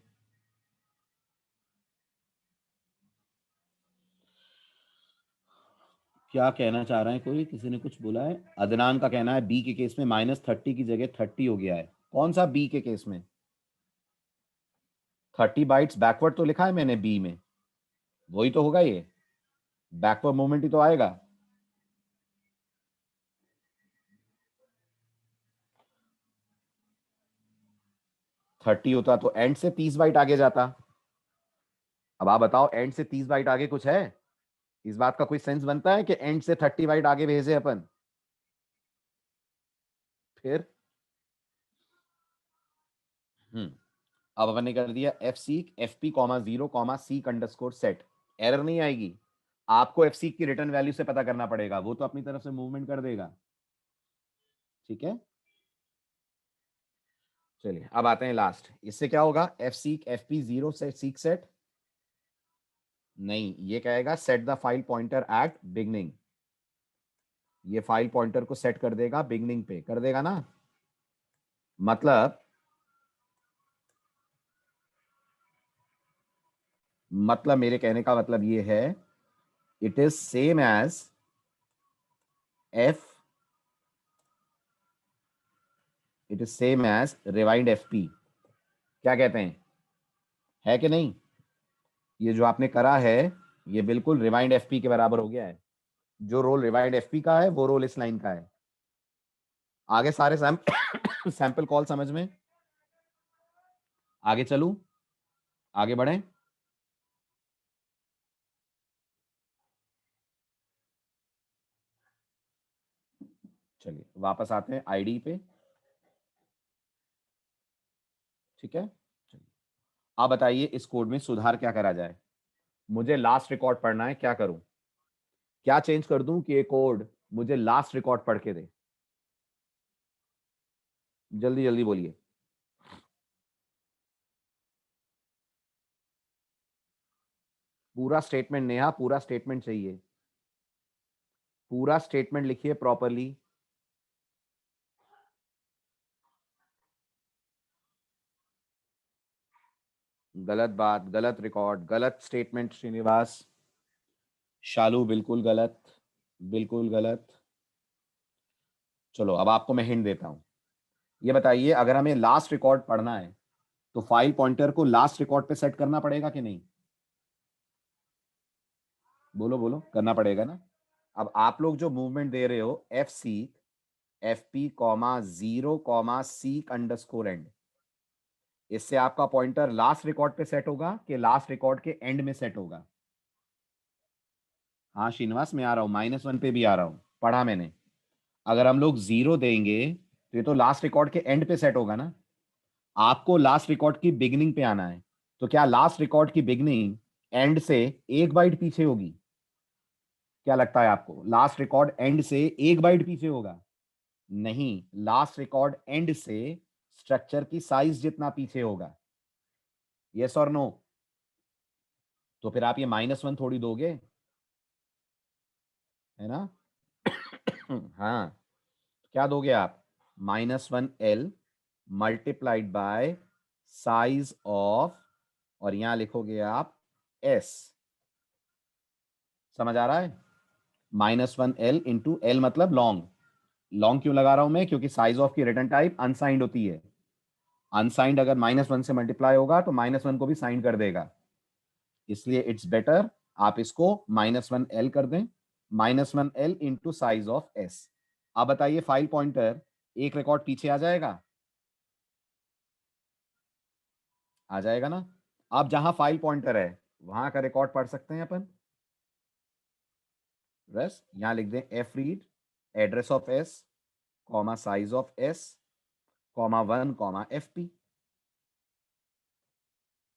क्या कहना चाह रहे हैं, कोई किसी ने कुछ बोला है? अदनान का कहना है बी के केस में -30 की जगह 30 हो गया है। कौन सा बी के केस में? 30 बाइट्स बैकवर्ड तो लिखा है मैंने बी में, वही तो होगा, ये बैकवर्ड मूवमेंट ही तो आएगा। थर्टी होता तो एंड से 30 बाइट आगे जाता। अब आप बताओ, एंड से 30 बाइट आगे कुछ है? इस बात का कोई सेंस बनता है कि एंड से 30 बाइट आगे भेजे अपन? फिर अब अपन ने कर दिया F seek F P comma 0 comma seek underscore set. Error नहीं आएगी, आपको एफ सीक की रिटर्न वैल्यू से पता करना पड़ेगा, वो तो अपनी तरफ से मूवमेंट कर देगा। ठीक है, चलिए अब आते हैं लास्ट। इससे क्या होगा? एफ सीक एफ पी 0 से सीक सेट नहीं, ये कहेगा set the file pointer at beginning. ये फाइल पॉइंटर को सेट कर देगा बिगनिंग पे, कर देगा ना। मतलब मेरे कहने का मतलब ये है, it is same as f, it is same as rewind f p. क्या कहते हैं, है कि नहीं? ये जो आपने करा है ये बिल्कुल रिवाइंड एफ पी के बराबर हो गया है। जो रोल रिवाइंड एफ पी का है वो रोल इस लाइन का है। आगे सारे सैंपल कॉल समझ में? आगे चलूं, आगे बढ़ें? चलिए वापस आते हैं आईडी पे। ठीक है, चलिए आप बताइए इस कोड में सुधार क्या करा जाए। मुझे लास्ट रिकॉर्ड पढ़ना है, क्या करूं? क्या चेंज कर दूं कि ये कोड मुझे लास्ट रिकॉर्ड पढ़ के दे? जल्दी जल्दी बोलिए। पूरा स्टेटमेंट नेहा, पूरा स्टेटमेंट चाहिए, पूरा स्टेटमेंट लिखिए प्रॉपरली। गलत बात, गलत रिकॉर्ड, गलत स्टेटमेंट श्रीनिवास। शालू बिल्कुल गलत, बिल्कुल गलत। चलो अब आपको मैं हिंट देता हूं। ये बताइए, अगर हमें लास्ट रिकॉर्ड पढ़ना है तो फाइल पॉइंटर को लास्ट रिकॉर्ड पे सेट करना पड़ेगा कि नहीं? बोलो बोलो, करना पड़ेगा ना। अब आप लोग जो मूवमेंट दे रहे हो F seek F P comma 0 comma seek underscore and, इससे आपका पॉइंटर लास्ट रिकॉर्ड पे सेट होगा कि लास्ट रिकॉर्ड के एंड में सेट होगा? हाँ श्रीनिवास, मैं आ रहा हूं, -1 पे भी आ रहा हूं, पढ़ा मैंने। अगर हम लोग 0 देंगे तो ये तो लास्ट रिकॉर्ड के एंड पे सेट होगा ना। आपको लास्ट रिकॉर्ड की बिगिनिंग पे आना है, तो क्या लास्ट रिकॉर्ड की बिगिनिंग एंड से एक बाइट पीछे होगी? क्या लगता है आपको, लास्ट रिकॉर्ड एंड से एक बाइट पीछे होगा? नहीं, लास्ट रिकॉर्ड एंड से स्ट्रक्चर की साइज जितना पीछे होगा। यस और नो? तो फिर आप ये -1 थोड़ी दोगे, है ना? हाँ, क्या दोगे आप? -1L multiplied by size of, और यहां लिखोगे आप S। समझ आ रहा है? -1L इंटू L मतलब लॉन्ग। लॉन्ग क्यों लगा रहा हूं मैं? क्योंकि साइज ऑफ की रिटर्न टाइप अनसाइंड होती है। अनसाइंड अगर -1 से मल्टीप्लाई होगा तो -1 को भी साइन कर देगा, इसलिए इट्स बेटर आप इसको -1L कर दें। -1L into size of S। आप बताइए फाइल पॉइंटर एक रिकॉर्ड पीछे आ जाएगा? आ जाएगा ना। अब जहां फाइल पॉइंटर है वहां का रिकॉर्ड पढ़ सकते हैं अपन। बस यहां लिख दें F read address of s comma size of s comma 1 comma F P.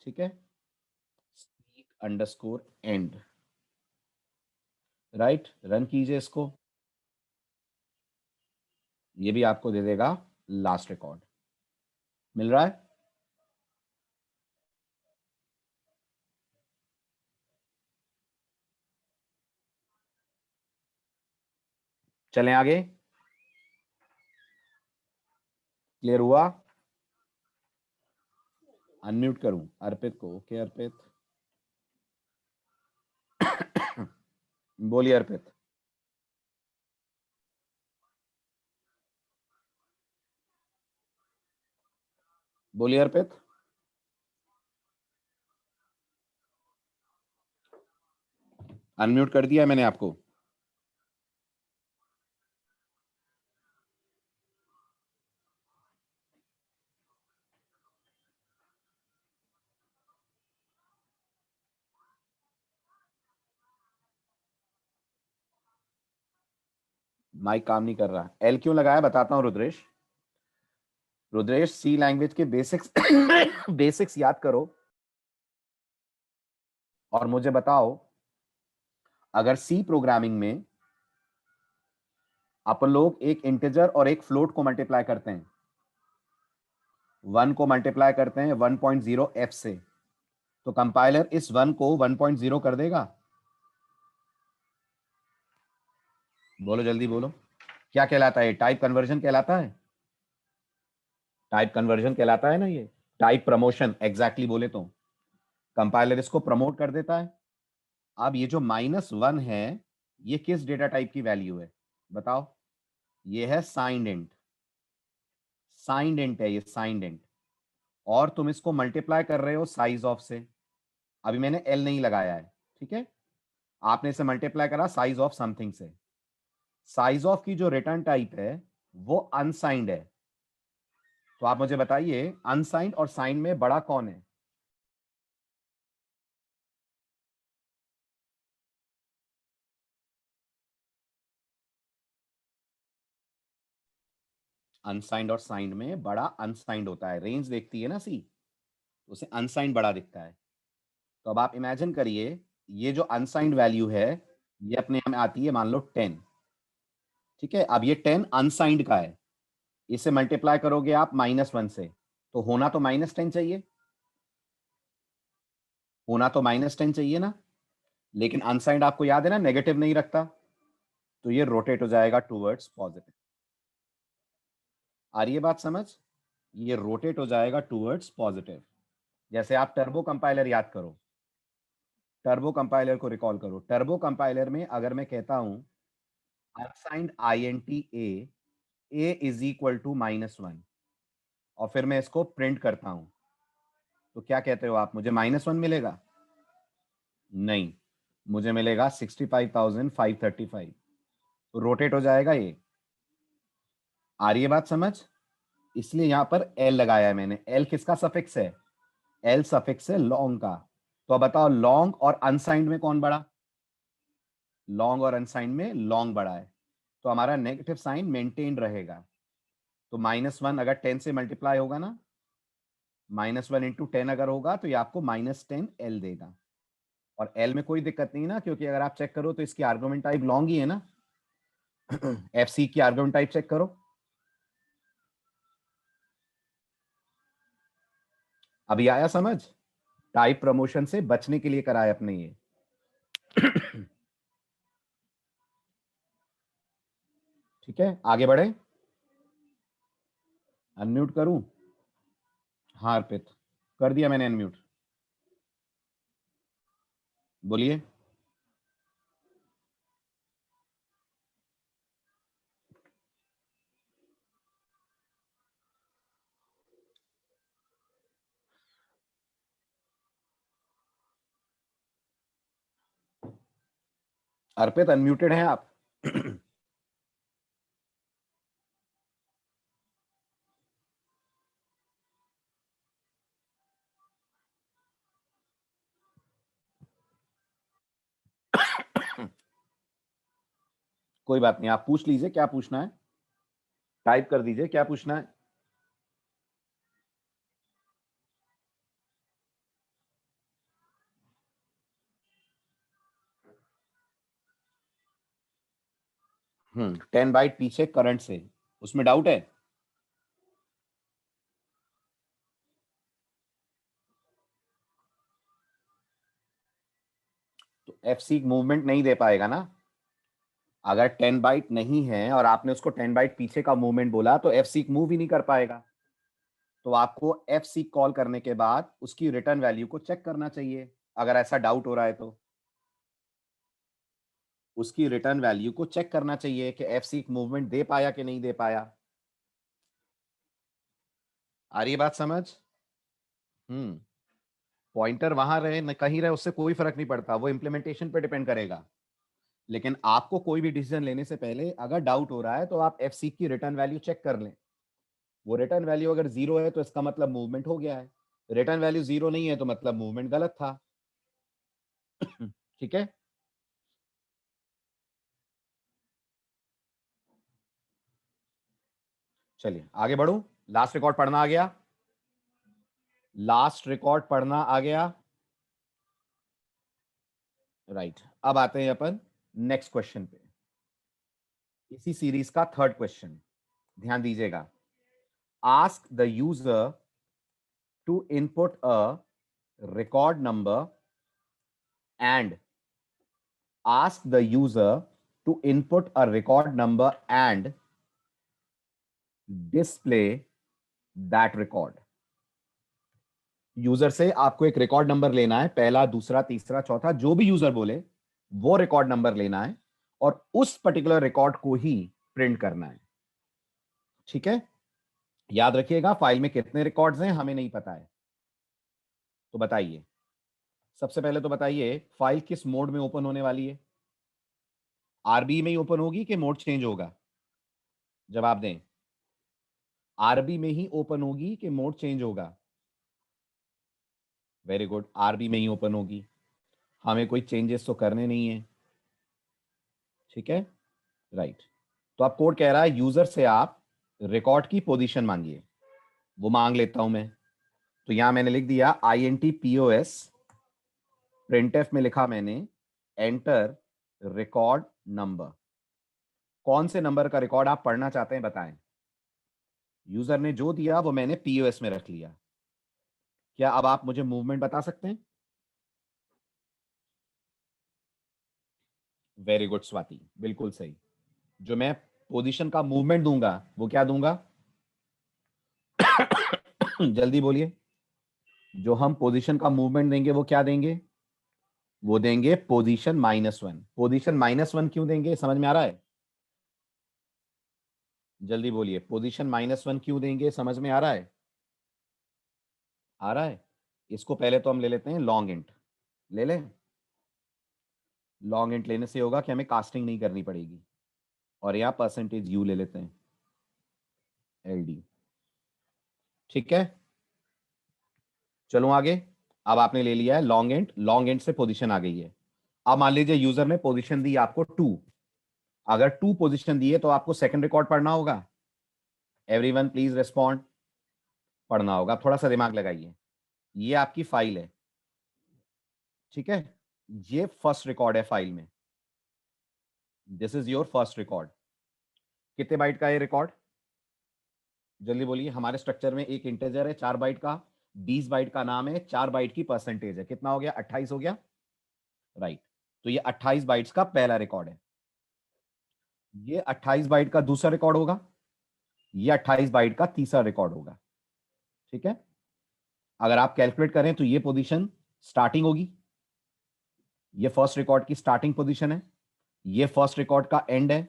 ठीक है, अंडरस्कोर एंड। राइट, रन कीजिए इसको, ये भी आपको दे देगा लास्ट रिकॉर्ड। मिल रहा है? चलें आगे, क्लियर हुआ? अनम्यूट करूं अर्पित को? ओके अर्पित, बोलिए अर्पित। बोलिए अर्पित। अनम्यूट कर दिया मैंने आपको। माइक काम नहीं कर रहा। एल क्यों लगाया बताता हूं रुद्रेश। रुद्रेश, सी लैंग्वेज के बेसिक्स बेसिक्स याद करो और मुझे बताओ, अगर सी प्रोग्रामिंग में अपन लोग एक इंटीजर और एक फ्लोट को मल्टीप्लाई करते हैं, 1 को मल्टीप्लाई करते हैं 1.0 एफ से, तो कंपाइलर इस 1 को 1.0 कर देगा? बोलो जल्दी बोलो, क्या कहलाता है? टाइप कन्वर्जन कहलाता है। टाइप कन्वर्जन कहलाता है ना ये, टाइप प्रमोशन एग्जैक्टली बोले तो कंपाइलर इसको प्रमोट कर देता है। अब ये जो -1 है, ये किस डेटा टाइप की वैल्यू है बताओ? ये है साइंड इंट। साइंड इंट है ये, साइंड इंट। और तुम इसको मल्टीप्लाई कर रहे हो साइज ऑफ से। अभी मैंने एल नहीं लगाया है, ठीक है? आपने इसे मल्टीप्लाई करा साइज ऑफ समथिंग से। साइज ऑफ की जो रिटर्न टाइप है वो अनसाइंड है। तो आप मुझे बताइए, अनसाइंड और साइंड में बड़ा कौन है? अनसाइंड और साइंड में बड़ा अनसाइंड होता है। रेंज देखती है ना सी, तो उसे अनसाइंड बड़ा दिखता है। तो अब आप इमेजिन करिए, ये जो अनसाइंड वैल्यू है ये अपने आप में आती है मान लो 10, ठीक है? अब ये 10 अनसाइंड का है, इसे मल्टीप्लाई करोगे आप -1 से, तो होना तो -10 चाहिए, होना तो -10 चाहिए ना। लेकिन अनसाइंड आपको याद है ना, नेगेटिव नहीं रखता, तो ये रोटेट हो जाएगा टूवर्ड्स पॉजिटिव। आ रही है बात समझ? ये रोटेट हो जाएगा टूवर्ड्स पॉजिटिव। जैसे आप टर्बो कंपाइलर याद करो, टर्बो कंपाइलर को रिकॉल करो। टर्बो कंपाइलर में अगर मैं कहता हूं unsigned INT a is equal to -1 और फिर मैं इसको प्रिंट करता हूं, तो क्या कहते हो आप? मुझे -1 मिलेगा? नहीं, मुझे मिलेगा 65,535। तो रोटेट हो जाएगा ये। आ रही है बात समझ? इसलिए यहां पर एल लगाया है मैंने। एल किसका सफिक्स है? एल सफिक्स है लॉन्ग का। तो अब बताओ, लॉन्ग और अनसाइंड में कौन बड़ा? लॉन्ग और अनसाइंड में लॉन्ग बड़ा है, तो हमारा नेगेटिव साइन मेंटेन रहेगा। तो -1 अगर 10 से मल्टीप्लाई होगा ना, -1 इंटू 10 अगर होगा तो ये आपको -10 एल देगा। और एल में कोई दिक्कत नहीं ना, क्योंकि अगर आप चेक करो तो इसकी आर्गुमेंट टाइप लॉन्ग ही है ना। एफ सी की आर्गुमेंट टाइप चेक करो। अभी आया समझ? टाइप प्रमोशन से बचने के लिए कराया अपने ये। ठीक है, आगे बढ़े। अनम्यूट करूं? हाँ अर्पित, कर दिया मैंने अनम्यूट। बोलिए। अर्पित अनम्यूटेड हैं आप। कोई बात नहीं, आप पूछ लीजिए क्या पूछना है, टाइप कर दीजिए क्या पूछना है। हम्म, 10 बाइट पीछे करंट से, उसमें डाउट है? तो एफ सी मूवमेंट नहीं दे पाएगा ना। अगर 10 बाइट नहीं है और आपने उसको 10 बाइट पीछे का मूवमेंट बोला तो एफ सीक मूव ही नहीं कर पाएगा। तो आपको एफ सीक कॉल करने के बाद उसकी रिटर्न वैल्यू को चेक करना चाहिए। अगर ऐसा डाउट हो रहा है तो उसकी रिटर्न वैल्यू को चेक करना चाहिए कि एफ सीक मूवमेंट दे पाया कि नहीं दे पाया। आ रही है बात समझ? पॉइंटर वहां रहे न कहीं रहे उससे कोई फर्क नहीं पड़ता, वो इम्प्लीमेंटेशन पे डिपेंड करेगा। लेकिन आपको कोई भी डिसीजन लेने से पहले अगर डाउट हो रहा है तो आप एफ सीक की रिटर्न वैल्यू चेक कर लें। वो रिटर्न वैल्यू अगर 0 है तो इसका मतलब मूवमेंट हो गया है, रिटर्न वैल्यू 0 नहीं है तो मतलब मूवमेंट गलत था। ठीक है, चलिए आगे बढ़ू। लास्ट रिकॉर्ड पढ़ना आ गया, लास्ट रिकॉर्ड पढ़ना आ गया, राइट। अब आते हैं अपन नेक्स्ट क्वेश्चन पे, इसी सीरीज का थर्ड क्वेश्चन, ध्यान दीजिएगा। Ask the user to input a record number and ask the user to input a record number and display that record। User से आपको एक रिकॉर्ड नंबर लेना है, पहला, दूसरा, तीसरा, चौथा, जो भी यूजर बोले वो रिकॉर्ड नंबर लेना है और उस पर्टिकुलर रिकॉर्ड को ही प्रिंट करना है। ठीक है, याद रखिएगा फाइल में कितने रिकॉर्ड्स हैं हमें नहीं पता है। तो बताइए, सबसे पहले तो बताइए फाइल किस मोड में ओपन होने वाली है? आरबी में ही ओपन होगी कि मोड चेंज होगा? जवाब दें। आरबी में ही ओपन होगी कि मोड चेंज होगा? वेरी गुड, आरबी में ही ओपन होगी, हमें कोई चेंजेस तो करने नहीं है। ठीक है, राइट। तो अब कोड कह रहा है यूजर से आप रिकॉर्ड की पोजीशन मांगिए, वो मांग लेता हूं मैं। तो यहां मैंने लिख दिया INTPOS, प्रिंटफ में लिखा मैंने एंटर रिकॉर्ड नंबर। कौन से नंबर का रिकॉर्ड आप पढ़ना चाहते हैं बताएं। यूजर ने जो दिया वो मैंने POS में रख लिया। क्या अब आप मुझे मूवमेंट बता सकते हैं? वेरी गुड स्वाति, बिल्कुल सही। जो मैं पोजीशन का मूवमेंट दूंगा वो क्या दूंगा? जल्दी बोलिए। जो हम पोजीशन का मूवमेंट देंगे वो क्या देंगे? वो देंगे पोजीशन -1। पोजीशन -1 क्यों देंगे, समझ में आ रहा है? जल्दी बोलिए, पोजीशन -1 क्यों देंगे, समझ में आ रहा है? आ रहा है। इसको पहले तो हम ले लेते हैं लॉन्ग इंट, ले लें। लॉन्ग इंट लेने से होगा कि हमें कास्टिंग नहीं करनी पड़ेगी, और यहां %u ले लेते हैं, LD। ठीक है, चलो आगे। अब आपने ले लिया है लॉन्ग इंट, लॉन्ग इंट से पोजीशन आ गई है। अब मान लीजिए यूजर ने पोजीशन दी आपको 2। अगर 2 पोजीशन दी है तो आपको सेकंड रिकॉर्ड पढ़ना होगा। Everyone please respond. पढ़ना होगा, थोड़ा सा दिमाग लगाइए। ये आपकी फाइल है, ठीक है, ये फर्स्ट रिकॉर्ड है फाइल में। This is your first record. कितने बाइट का है रिकॉर्ड? जल्दी बोलिए। हमारे स्ट्रक्चर में एक इंटीजर है 4 बाइट का, 20 बाइट का नाम है, 4 बाइट की परसेंटेज है। कितना हो गया? 28 हो गया, राइट। तो ये 28 बाइट्स का पहला रिकॉर्ड है। ये 28 बाइट का दूसरा रिकॉर्ड होगा, ये 28 बाइट का तीसरा रिकॉर्ड होगा। ठीक है, अगर आप कैलकुलेट करें तो ये पोजीशन स्टार्टिंग होगी, ये फर्स्ट रिकॉर्ड की स्टार्टिंग पोजीशन है, ये फर्स्ट रिकॉर्ड का एंड है,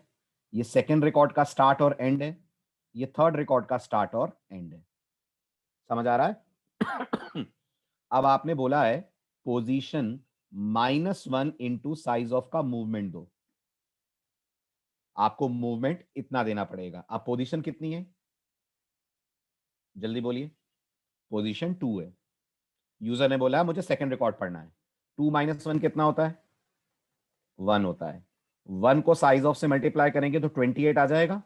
ये सेकंड रिकॉर्ड का स्टार्ट और एंड है, ये थर्ड रिकॉर्ड का स्टार्ट और एंड है। समझ आ रहा है? अब आपने बोला है पोजीशन -1 इंटू साइज ऑफ का मूवमेंट दो। आपको मूवमेंट इतना देना पड़ेगा। अब पोजीशन कितनी है? जल्दी बोलिए। पोजीशन 2 है। यूजर ने बोला है मुझे सेकंड रिकॉर्ड पढ़ना है। 2 - 1 कितना होता है? 1 होता है। 1 को साइज ऑफ से मल्टीप्लाई करेंगे तो 28 आ जाएगा।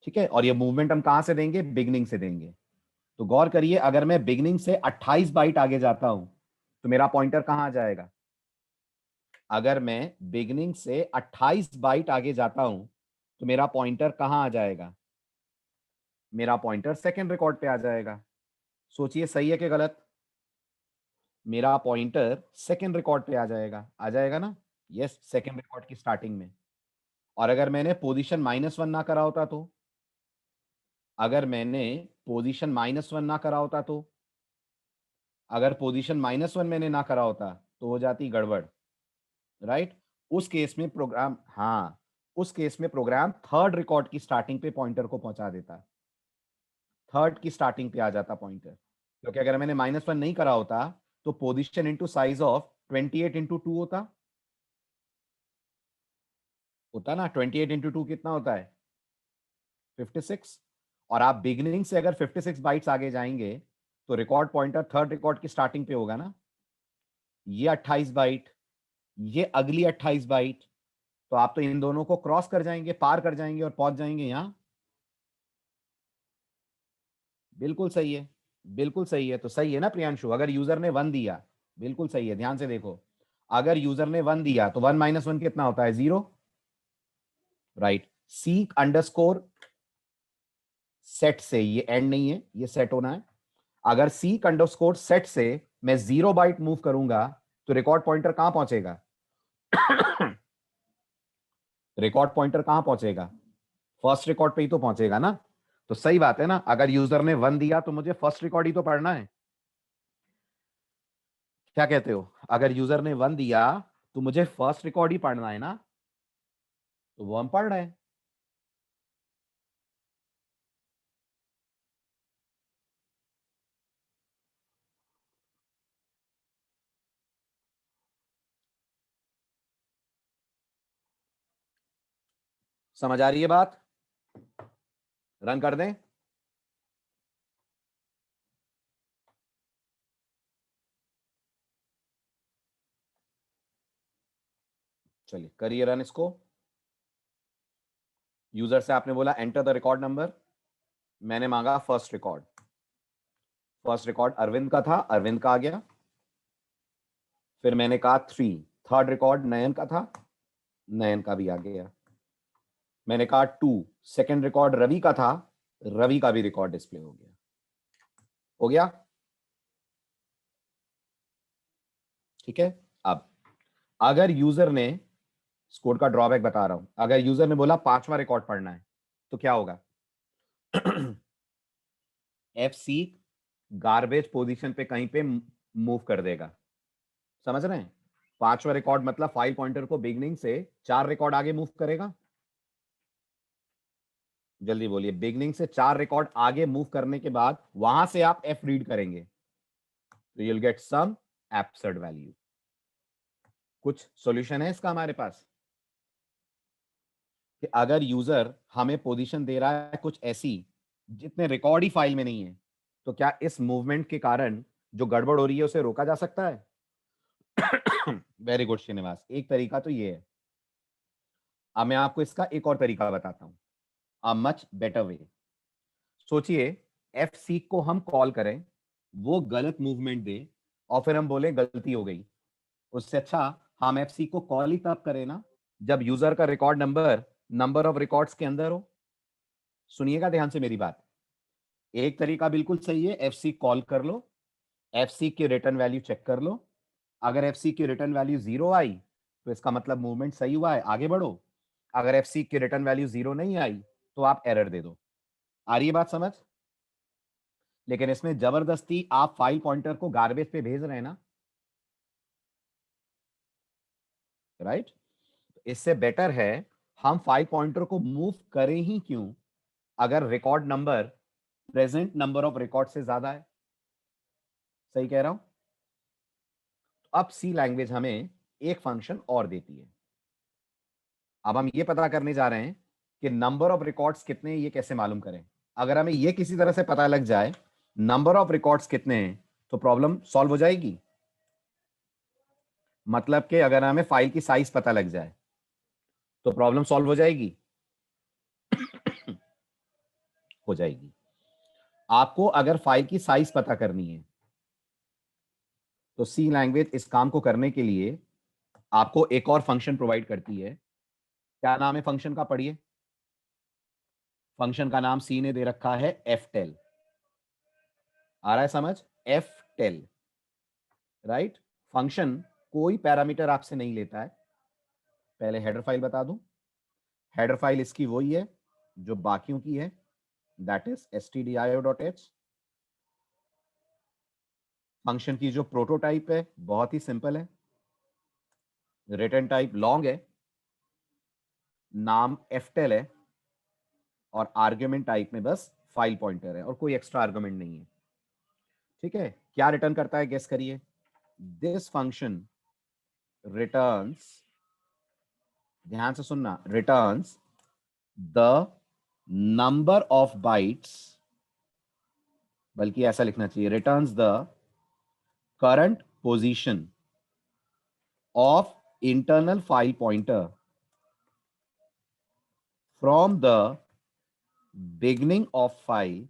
ठीक है, और ये मूवमेंट हम कहां से देंगे? बिगनिंग से देंगे। तो गौर करिए, अगर मैं बिगनिंग से 28 बाइट आगे जाता हूं तो मेरा पॉइंटर कहां आ जाएगा? अगर मैं बिगनिंग से 28 बाइट आगे जाता हूं तो मेरा पॉइंटर कहां आ जाएगा? मेरा पॉइंटर सेकंड रिकॉर्ड पे आ जाएगा। सोचिए सही है कि गलत? मेरा पॉइंटर सेकंड रिकॉर्ड पे आ जाएगा ना? यस, सेकंड रिकॉर्ड की स्टार्टिंग में। और अगर मैंने पोजीशन -1 ना करा होता तो, अगर मैंने पोजीशन -1 ना करा होता तो, अगर पोजीशन -1 मैंने ना करा होता तो हो जाती गड़बड़, राइट। उस केस में प्रोग्राम, हाँ, उस केस में प्रोग्राम थर्ड रिकॉर्ड की स्टार्टिंग पे पॉइंटर को पहुंचा देता, थर्ड की स्टार्टिंग पे आ जाता पॉइंटर। क्योंकि अगर मैंने -1 नहीं करा होता तो position into size of 28 into 2 होता ना। 28 इंटू 2 कितना होता है? 56। और आप बिगिनिंग से अगर 56 बाइट्स आगे जाएंगे तो रिकॉर्ड पॉइंटर थर्ड रिकॉर्ड की स्टार्टिंग पे होगा ना। ये 28 बाइट, ये अगली 28 बाइट, तो आप तो इन दोनों को क्रॉस कर जाएंगे, पार कर जाएंगे और पहुंच जाएंगे यहां। बिल्कुल सही है, बिल्कुल सही है। तो सही है ना प्रियांशु? अगर यूजर ने 1 दिया, बिल्कुल सही है, ध्यान से देखो, अगर यूजर ने 1 दिया तो 1 - 1 कितना होता है? 0, राइट। सीक अंडरस्कोर सेट से, ये एंड नहीं है, ये सेट होना है। अगर सीक अंडरस्कोर सेट से मैं 0 बाइट मूव करूंगा तो रिकॉर्ड पॉइंटर कहां पहुंचेगा? रिकॉर्ड पॉइंटर कहां पहुंचेगा? फर्स्ट रिकॉर्ड पे ही तो पहुंचेगा ना। तो सही बात है ना, अगर यूजर ने 1 दिया तो मुझे फर्स्ट रिकॉर्ड ही तो पढ़ना है। क्या कहते हो? अगर यूजर ने 1 दिया तो मुझे फर्स्ट रिकॉर्ड ही पढ़ना है ना, तो वो हम पढ़ रहे हैं। समझ आ रही है बात? रन कर दें? चलिए करिए रन इसको। यूजर से आपने बोला एंटर द रिकॉर्ड नंबर, मैंने मांगा first record. First record Arvind का था, अरविंद का आ गया। फिर मैंने कहा 3, थर्ड रिकॉर्ड नयन का था, नयन का भी आ गया। मैंने कहा 2, सेकंड रिकॉर्ड रवि का था, रवि का भी रिकॉर्ड डिस्प्ले हो गया। हो गया? ठीक है। अब अगर यूजर ने, स्कोर का ड्रॉबैक बता रहा हूं, अगर यूजर ने बोला 5वां रिकॉर्ड पढ़ना है तो क्या होगा? FC गार्बेज पोजीशन पे कहीं पे मूव कर देगा। समझ रहे हैं? 5वां रिकॉर्ड मतलब फाइल पॉइंटर को बिगनिंग से 4 रिकॉर्ड आगे मूव करेगा। जल्दी बोलिए, बिगनिंग से 4 रिकॉर्ड आगे मूव करने के बाद वहां से आप F रीड करेंगे तो you'll get some absurd value। कुछ सॉल्यूशन है इसका हमारे पास कि अगर यूजर हमें पोजीशन दे रहा है कुछ ऐसी जितने रिकॉर्ड ही फाइल में नहीं है, तो क्या इस मूवमेंट के कारण जो गड़बड़ हो रही है उसे रोका जा सकता है? वेरी गुड श्रीनिवास, एक तरीका तो ये है। अब मैं आपको इसका एक और तरीका बताता हूं, अ मच बेटर वे। सोचिए एफ सीक को हम कॉल करें, वो गलत मूवमेंट दे और फिर हम बोले गलती हो गई। उससे अच्छा हम एफ सीक को कॉल ही तब करें ना जब यूजर का record number number of records के अंदर हो। सुनिएगा ध्यान से मेरी बात। एक तरीका बिल्कुल सही है, एफ सीक कॉल कर लो, एफ सीक की रिटर्न वैल्यू चेक कर लो। अगर एफ सीक की रिटर्न वैल्यू 0 आई तो इसका मतलब मूवमेंट सही हुआ है, आगे बढ़ो। अगर एफ सीक की रिटर्न वैल्यू 0 नहीं आई तो आप एरर दे दो। आ रही है बात समझ? लेकिन इसमें जबरदस्ती आप फाइल पॉइंटर को गार्बेज पे भेज रहे हैं ना, राइट। इससे बेटर है हम फाइल पॉइंटर को मूव करें ही क्यों अगर record number present number of record से ज्यादा है। सही कह रहा हूं? अब सी लैंग्वेज हमें एक फंक्शन और देती है। अब हम ये पता करने जा रहे हैं कि नंबर ऑफ रिकॉर्ड्स कितने हैं, ये कैसे मालूम करें। अगर हमें ये किसी तरह से पता लग जाए नंबर ऑफ रिकॉर्ड्स कितने हैं तो प्रॉब्लम सॉल्व हो जाएगी। मतलब कि अगर हमें फाइल की साइज पता लग जाए तो प्रॉब्लम सॉल्व हो जाएगी। हो जाएगी। आपको अगर फाइल की साइज पता करनी है तो सी लैंग्वेज इस काम को करने के लिए आपको एक और फंक्शन प्रोवाइड करती है। क्या नाम है फंक्शन का? पढ़िए। फंक्शन का नाम सी ने दे रखा है ftel। आ रहा है समझ? ftel, right. फंक्शन कोई पैरामीटर आपसे नहीं लेता है, पहले हेडर फाइल बता दूं, हेडर फाइल इसकी वही है जो बाकियों की है, दैट इज stdio.h। फंक्शन की जो प्रोटोटाइप है बहुत ही सिंपल है, रिटर्न टाइप लॉन्ग है, नाम ftel है और आर्ग्यूमेंट टाइप में बस फाइल पॉइंटर है और कोई एक्स्ट्रा आर्ग्यूमेंट नहीं है। ठीक है, क्या रिटर्न करता है गेस करिए। दिस फंक्शन रिटर्न्स, ध्यान से सुनना, returns the number of bytes, बल्कि ऐसा लिखना चाहिए, returns the current position of internal file pointer from the beginning of file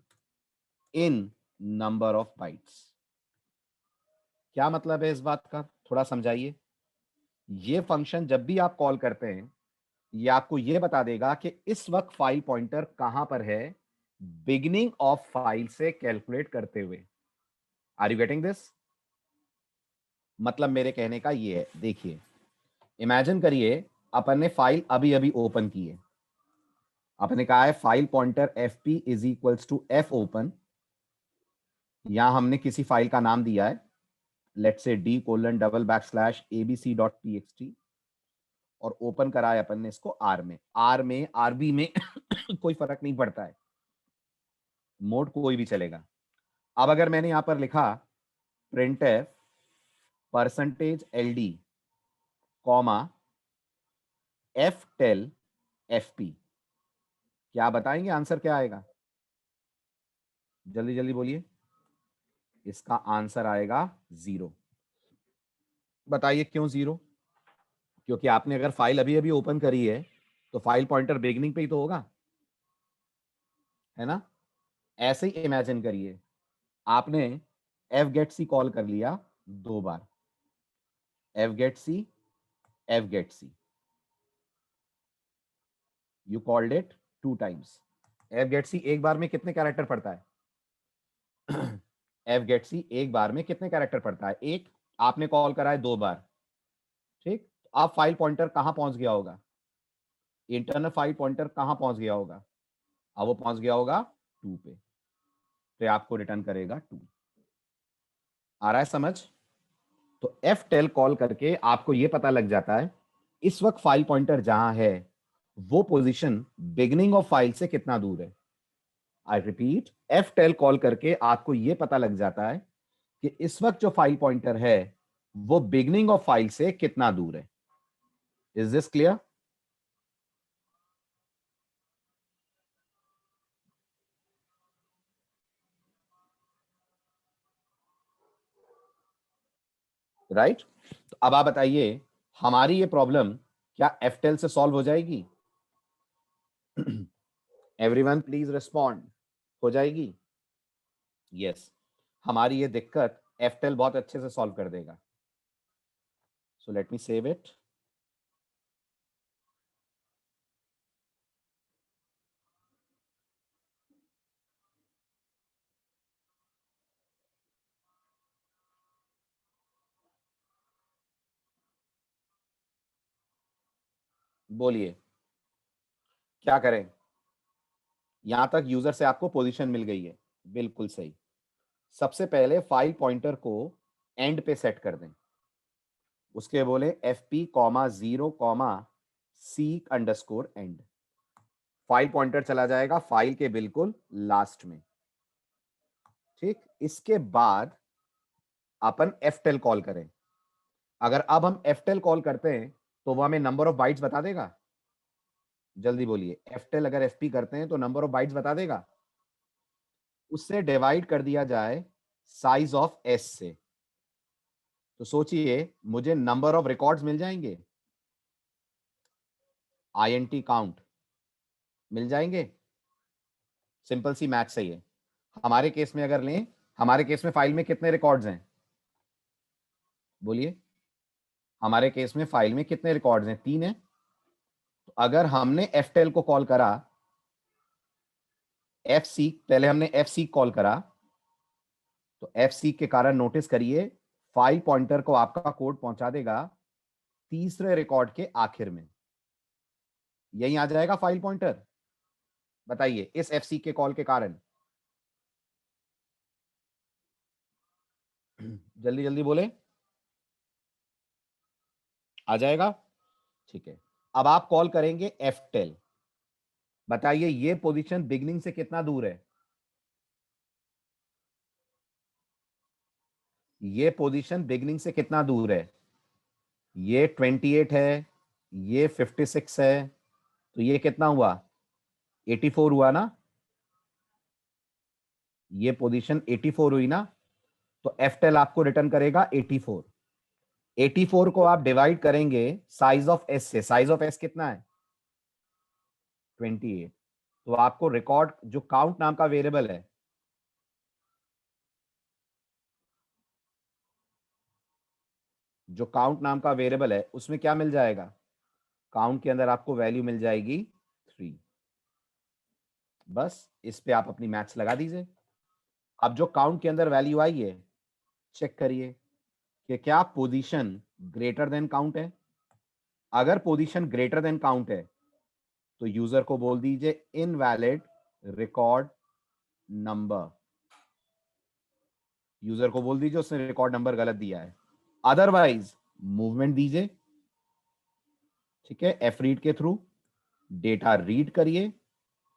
in number of bytes. क्या मतलब है इस बात का, थोड़ा समझाइए। ये फंक्शन जब भी आप कॉल करते हैं ये आपको ये बता देगा कि इस वक्त फाइल पॉइंटर कहां पर है, बिगिनिंग ऑफ फाइल से कैलकुलेट करते हुए। Are you getting this? मतलब मेरे कहने का ये है, देखिए इमेजिन करिए अपन ने फाइल अभी अभी ओपन की है, आपने कहा है file pointer fp is equals to f open, यहां हमने किसी फाइल का नाम दिया है, लेट्स से d:\abc.txt और ओपन कराया अपन ने इसको r में, rb में कोई फर्क नहीं पड़ता है, मोड कोई भी चलेगा। अब अगर मैंने यहां पर लिखा printf %ld comma ftel fp, क्या बताएंगे आंसर क्या आएगा? जल्दी जल्दी बोलिए। इसका आंसर आएगा 0। बताइए क्यों 0? क्योंकि आपने अगर फाइल अभी अभी ओपन करी है तो फाइल पॉइंटर बिगनिंग पे ही तो होगा, है ना। ऐसे ही इमेजिन करिए आपने fgetc कॉल कर लिया 2 बार, fgetc you called it 2 times. fgetc एक बार में कितने कैरेक्टर पढ़ता है? fgetc एक बार में कितने कैरेक्टर पढ़ता है? एक। आपने कॉल करा है 2 बार, ठीक। अब फाइल पॉइंटर कहां पहुंच गया होगा, इंटरनल फाइल पॉइंटर कहां पहुंच गया होगा? अब वो पहुंच गया होगा 2 पे, तो आपको रिटर्न करेगा 2। आ रहा है समझ? तो ftel कॉल करके आपको ये पता लग जाता है इस वक्त फाइल पॉइंटर जहां है वो पोजीशन बिगिनिंग ऑफ फाइल से कितना दूर है। आई रिपीट, ftel कॉल करके आपको यह पता लग जाता है कि इस वक्त जो फाइल पॉइंटर है वो बिगिनिंग ऑफ फाइल से कितना दूर है। Is this clear? राइट? तो अब आप बताइए हमारी ये प्रॉब्लम क्या ftel से सॉल्व हो जाएगी? एवरीवन प्लीज रिस्पॉन्ड, हो जाएगी? यस, हमारी ये दिक्कत ftel बहुत अच्छे से सॉल्व कर देगा। So let me save it. बोलिए क्या करें? यहां तक यूजर से आपको पोजीशन मिल गई है, बिल्कुल सही। सबसे पहले फाइल पॉइंटर को एंड पे सेट कर दें, उसके बोले fp 0 seek underscore and, file pointer चला जाएगा फाइल के बिल्कुल लास्ट में। ठीक, इसके बाद अपन ftel कॉल करें। अगर अब हम ftel कॉल करते हैं तो वो हमें नंबर ऑफ बाइट्स बता देगा। जल्दी बोलिए, ftel अगर fp करते हैं तो नंबर ऑफ बाइट्स बता देगा। उससे डिवाइड कर दिया जाए साइज ऑफ s से, तो सोचिए मुझे नंबर ऑफ रिकॉर्ड्स मिल जाएंगे, int काउंट मिल जाएंगे। सिंपल सी मैथ सही है। हमारे केस में अगर लें, हमारे केस में फाइल में कितने रिकॉर्ड्स हैं? बोलिए, हमारे केस में फाइल में कितने रिकॉर्ड्स हैं? 3 है। तो अगर हमने ftel को कॉल करा, fseek, पहले हमने fseek कॉल करा, तो fseek के कारण नोटिस करिए फाइल पॉइंटर को आपका कोड पहुंचा देगा तीसरे रिकॉर्ड के आखिर में। यहीं आ जाएगा फाइल पॉइंटर? बताइए इस एफसी के कॉल के कारण। जल्दी जल्दी बोले, आ जाएगा? ठीक है, अब आप कॉल करेंगे F10। बताइए ये पोजीशन बिगनिंग से कितना दूर है? ये पोजीशन बिगनिंग से कितना दूर है? ये 28 है, ये 56 है, तो ये कितना हुआ? 84 हुआ ना? ये पोजीशन 84 हुई ना? तो F10 आपको रिटर्न करेगा 84। 84 को आप डिवाइड करेंगे साइज ऑफ एस से। साइज ऑफ एस कितना है? 28। तो आपको रिकॉर्ड जो काउंट नाम का वेरिएबल है, जो काउंट नाम का वेरिएबल है उसमें क्या मिल जाएगा? काउंट के अंदर आपको वैल्यू मिल जाएगी 3। बस इस पे आप अपनी मैथ्स लगा दीजिए। अब जो काउंट के अंदर वैल्यू आई है, चेक करिए कि क्या पोजीशन ग्रेटर देन काउंट है। अगर पोजीशन ग्रेटर देन काउंट है तो यूजर को बोल दीजिए इनवैलिड रिकॉर्ड नंबर। यूजर को बोल दीजिए उसने रिकॉर्ड नंबर गलत दिया है। अदरवाइज मूवमेंट दीजिए, ठीक है, एफ रीड के थ्रू डेटा रीड करिए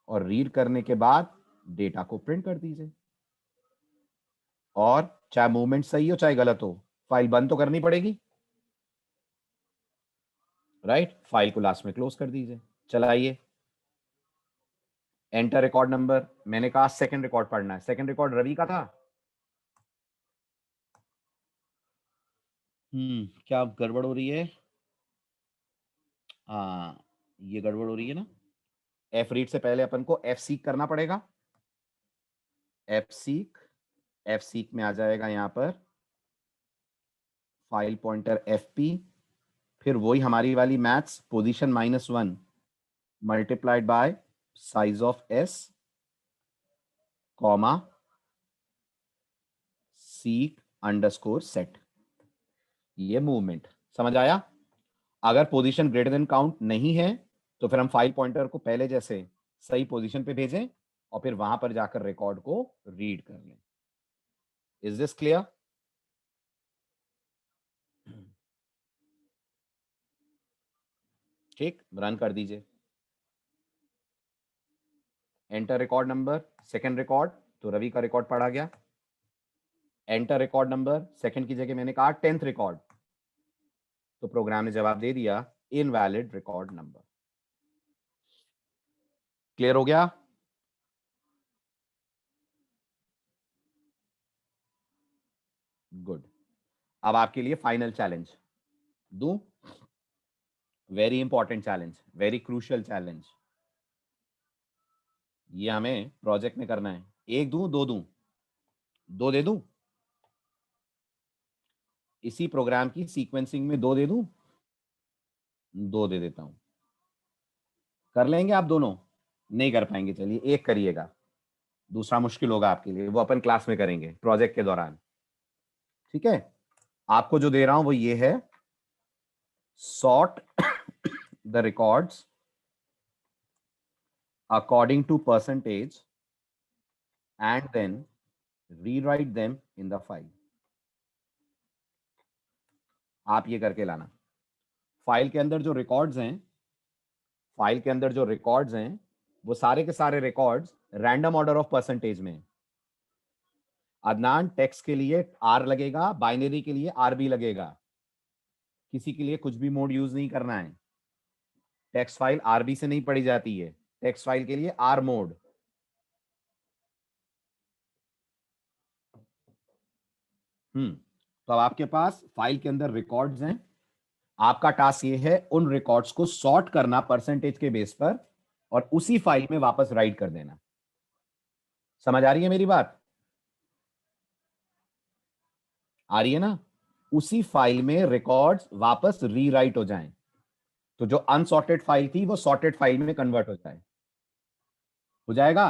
और रीड करने के बाद डेटा को प्रिंट कर दीजिए। और चाहे मूवमेंट सही हो चाहे गलत हो, फाइल बंद तो करनी पड़ेगी, राइट? फाइल को लास्ट में क्लोज कर दीजिए। चलाइए, एंटर रिकॉर्ड नंबर। मैंने कहा सेकंड रिकॉर्ड पढ़ना है। सेकंड रिकॉर्ड रवि का था। क्या गड़बड़ हो रही है? हाँ, ये गड़बड़ हो रही है ना। एफ रीड से पहले अपन को एफ सीक करना पड़ेगा। एफ सीक में आ जाएगा यहां पर फाइल पॉइंटर एफ पी, फिर वही हमारी वाली maths position -1 multiplied by size of s comma seek underscore set. ये मूवमेंट समझ आया? अगर पोजीशन ग्रेटर देन काउंट नहीं है तो फिर हम फाइल पॉइंटर को पहले जैसे सही पोजीशन पे भेजें और फिर वहां पर जाकर रिकॉर्ड को रीड कर लें। Is this clear? ठीक, रन कर दीजिए। Enter record number, second record, तो रवि का रिकॉर्ड पढ़ा गया। एंटर रिकॉर्ड नंबर, सेकंड की जगह मैंने कहा 10th रिकॉर्ड, तो प्रोग्राम ने जवाब दे दिया इनवैलिड रिकॉर्ड नंबर। क्लियर हो गया? गुड। अब आपके लिए फाइनल चैलेंज दूं? Very important challenge, very crucial challenge. ये हमें प्रोजेक्ट में करना है। एक दूं, दो दूं? दो दे दूं? इसी प्रोग्राम की सीक्वेंसिंग में दो दे दूं? दो दे देता हूं। कर लेंगे आप दोनों? नहीं कर पाएंगे, चलिए एक करिएगा, दूसरा मुश्किल होगा आपके लिए, वो अपन क्लास में करेंगे प्रोजेक्ट के दौरान। ठीक है, आपको जो दे रहा हूं वो ये है, sort the records according to percentage and then rewrite them in the file। आप ये करके लाना। फाइल के अंदर जो रिकॉर्ड्स हैं, फाइल के अंदर जो रिकॉर्ड्स हैं वो सारे के सारे records random order of percentage में। अदनान, टेक्स्ट के लिए आर लगेगा, बाइनरी के लिए आरबी लगेगा। किसी के लिए कुछ भी मोड यूज नहीं करना है। टेक्स्ट फाइल आरबी से नहीं पढ़ी जाती है, टेक्स्ट फाइल के लिए आर मोड। तो अब आपके पास फाइल के अंदर रिकॉर्ड्स हैं। आपका टास्क ये है उन रिकॉर्ड्स को सॉर्ट करना परसेंटेज के बेस पर और उसी फाइल में वापस राइट कर देना। समझ आ रही है मेरी बात? आ रही है ना? उसी फाइल में रिकॉर्ड्स वापस रीराइट हो जाएं, तो जो अनसॉर्टेड फाइल थी वो सॉर्टेड फाइल में कन्वर्ट हो जाए। हो जाएगा?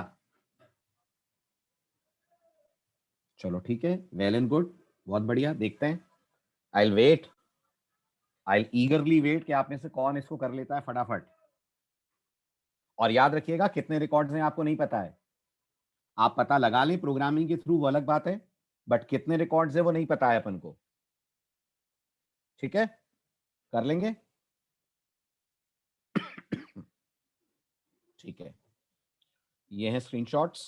चलो ठीक है, वेल एंड गुड, बहुत बढ़िया। देखते हैं, आई वेट, आई ईगरली वेट कि आप में से कौन इसको कर लेता है फटाफट। और याद रखिएगा कितने रिकॉर्ड्स हैं आपको नहीं पता है, आप पता लगा लें प्रोग्रामिंग के थ्रू, वो अलग बात है, बट कितने रिकॉर्ड्स है वो नहीं पता है अपन को। ठीक है, कर लेंगे। ठीक है, ये हैं screenshots.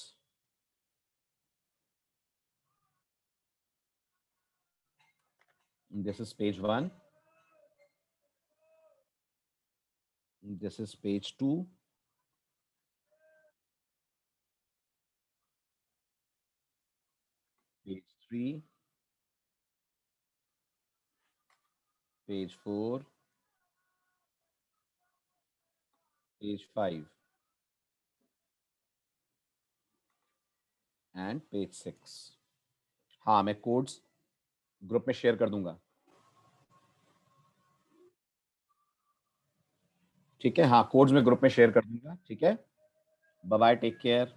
This is page 1, this is page 2, page 3, page 4, page 5 and page 6। हाँ, मैं कोड्स ग्रुप में शेयर कर दूंगा। ठीक है, हाँ कोड्स में ग्रुप में शेयर कर दूंगा। ठीक है, बाय बाय, टेक केयर।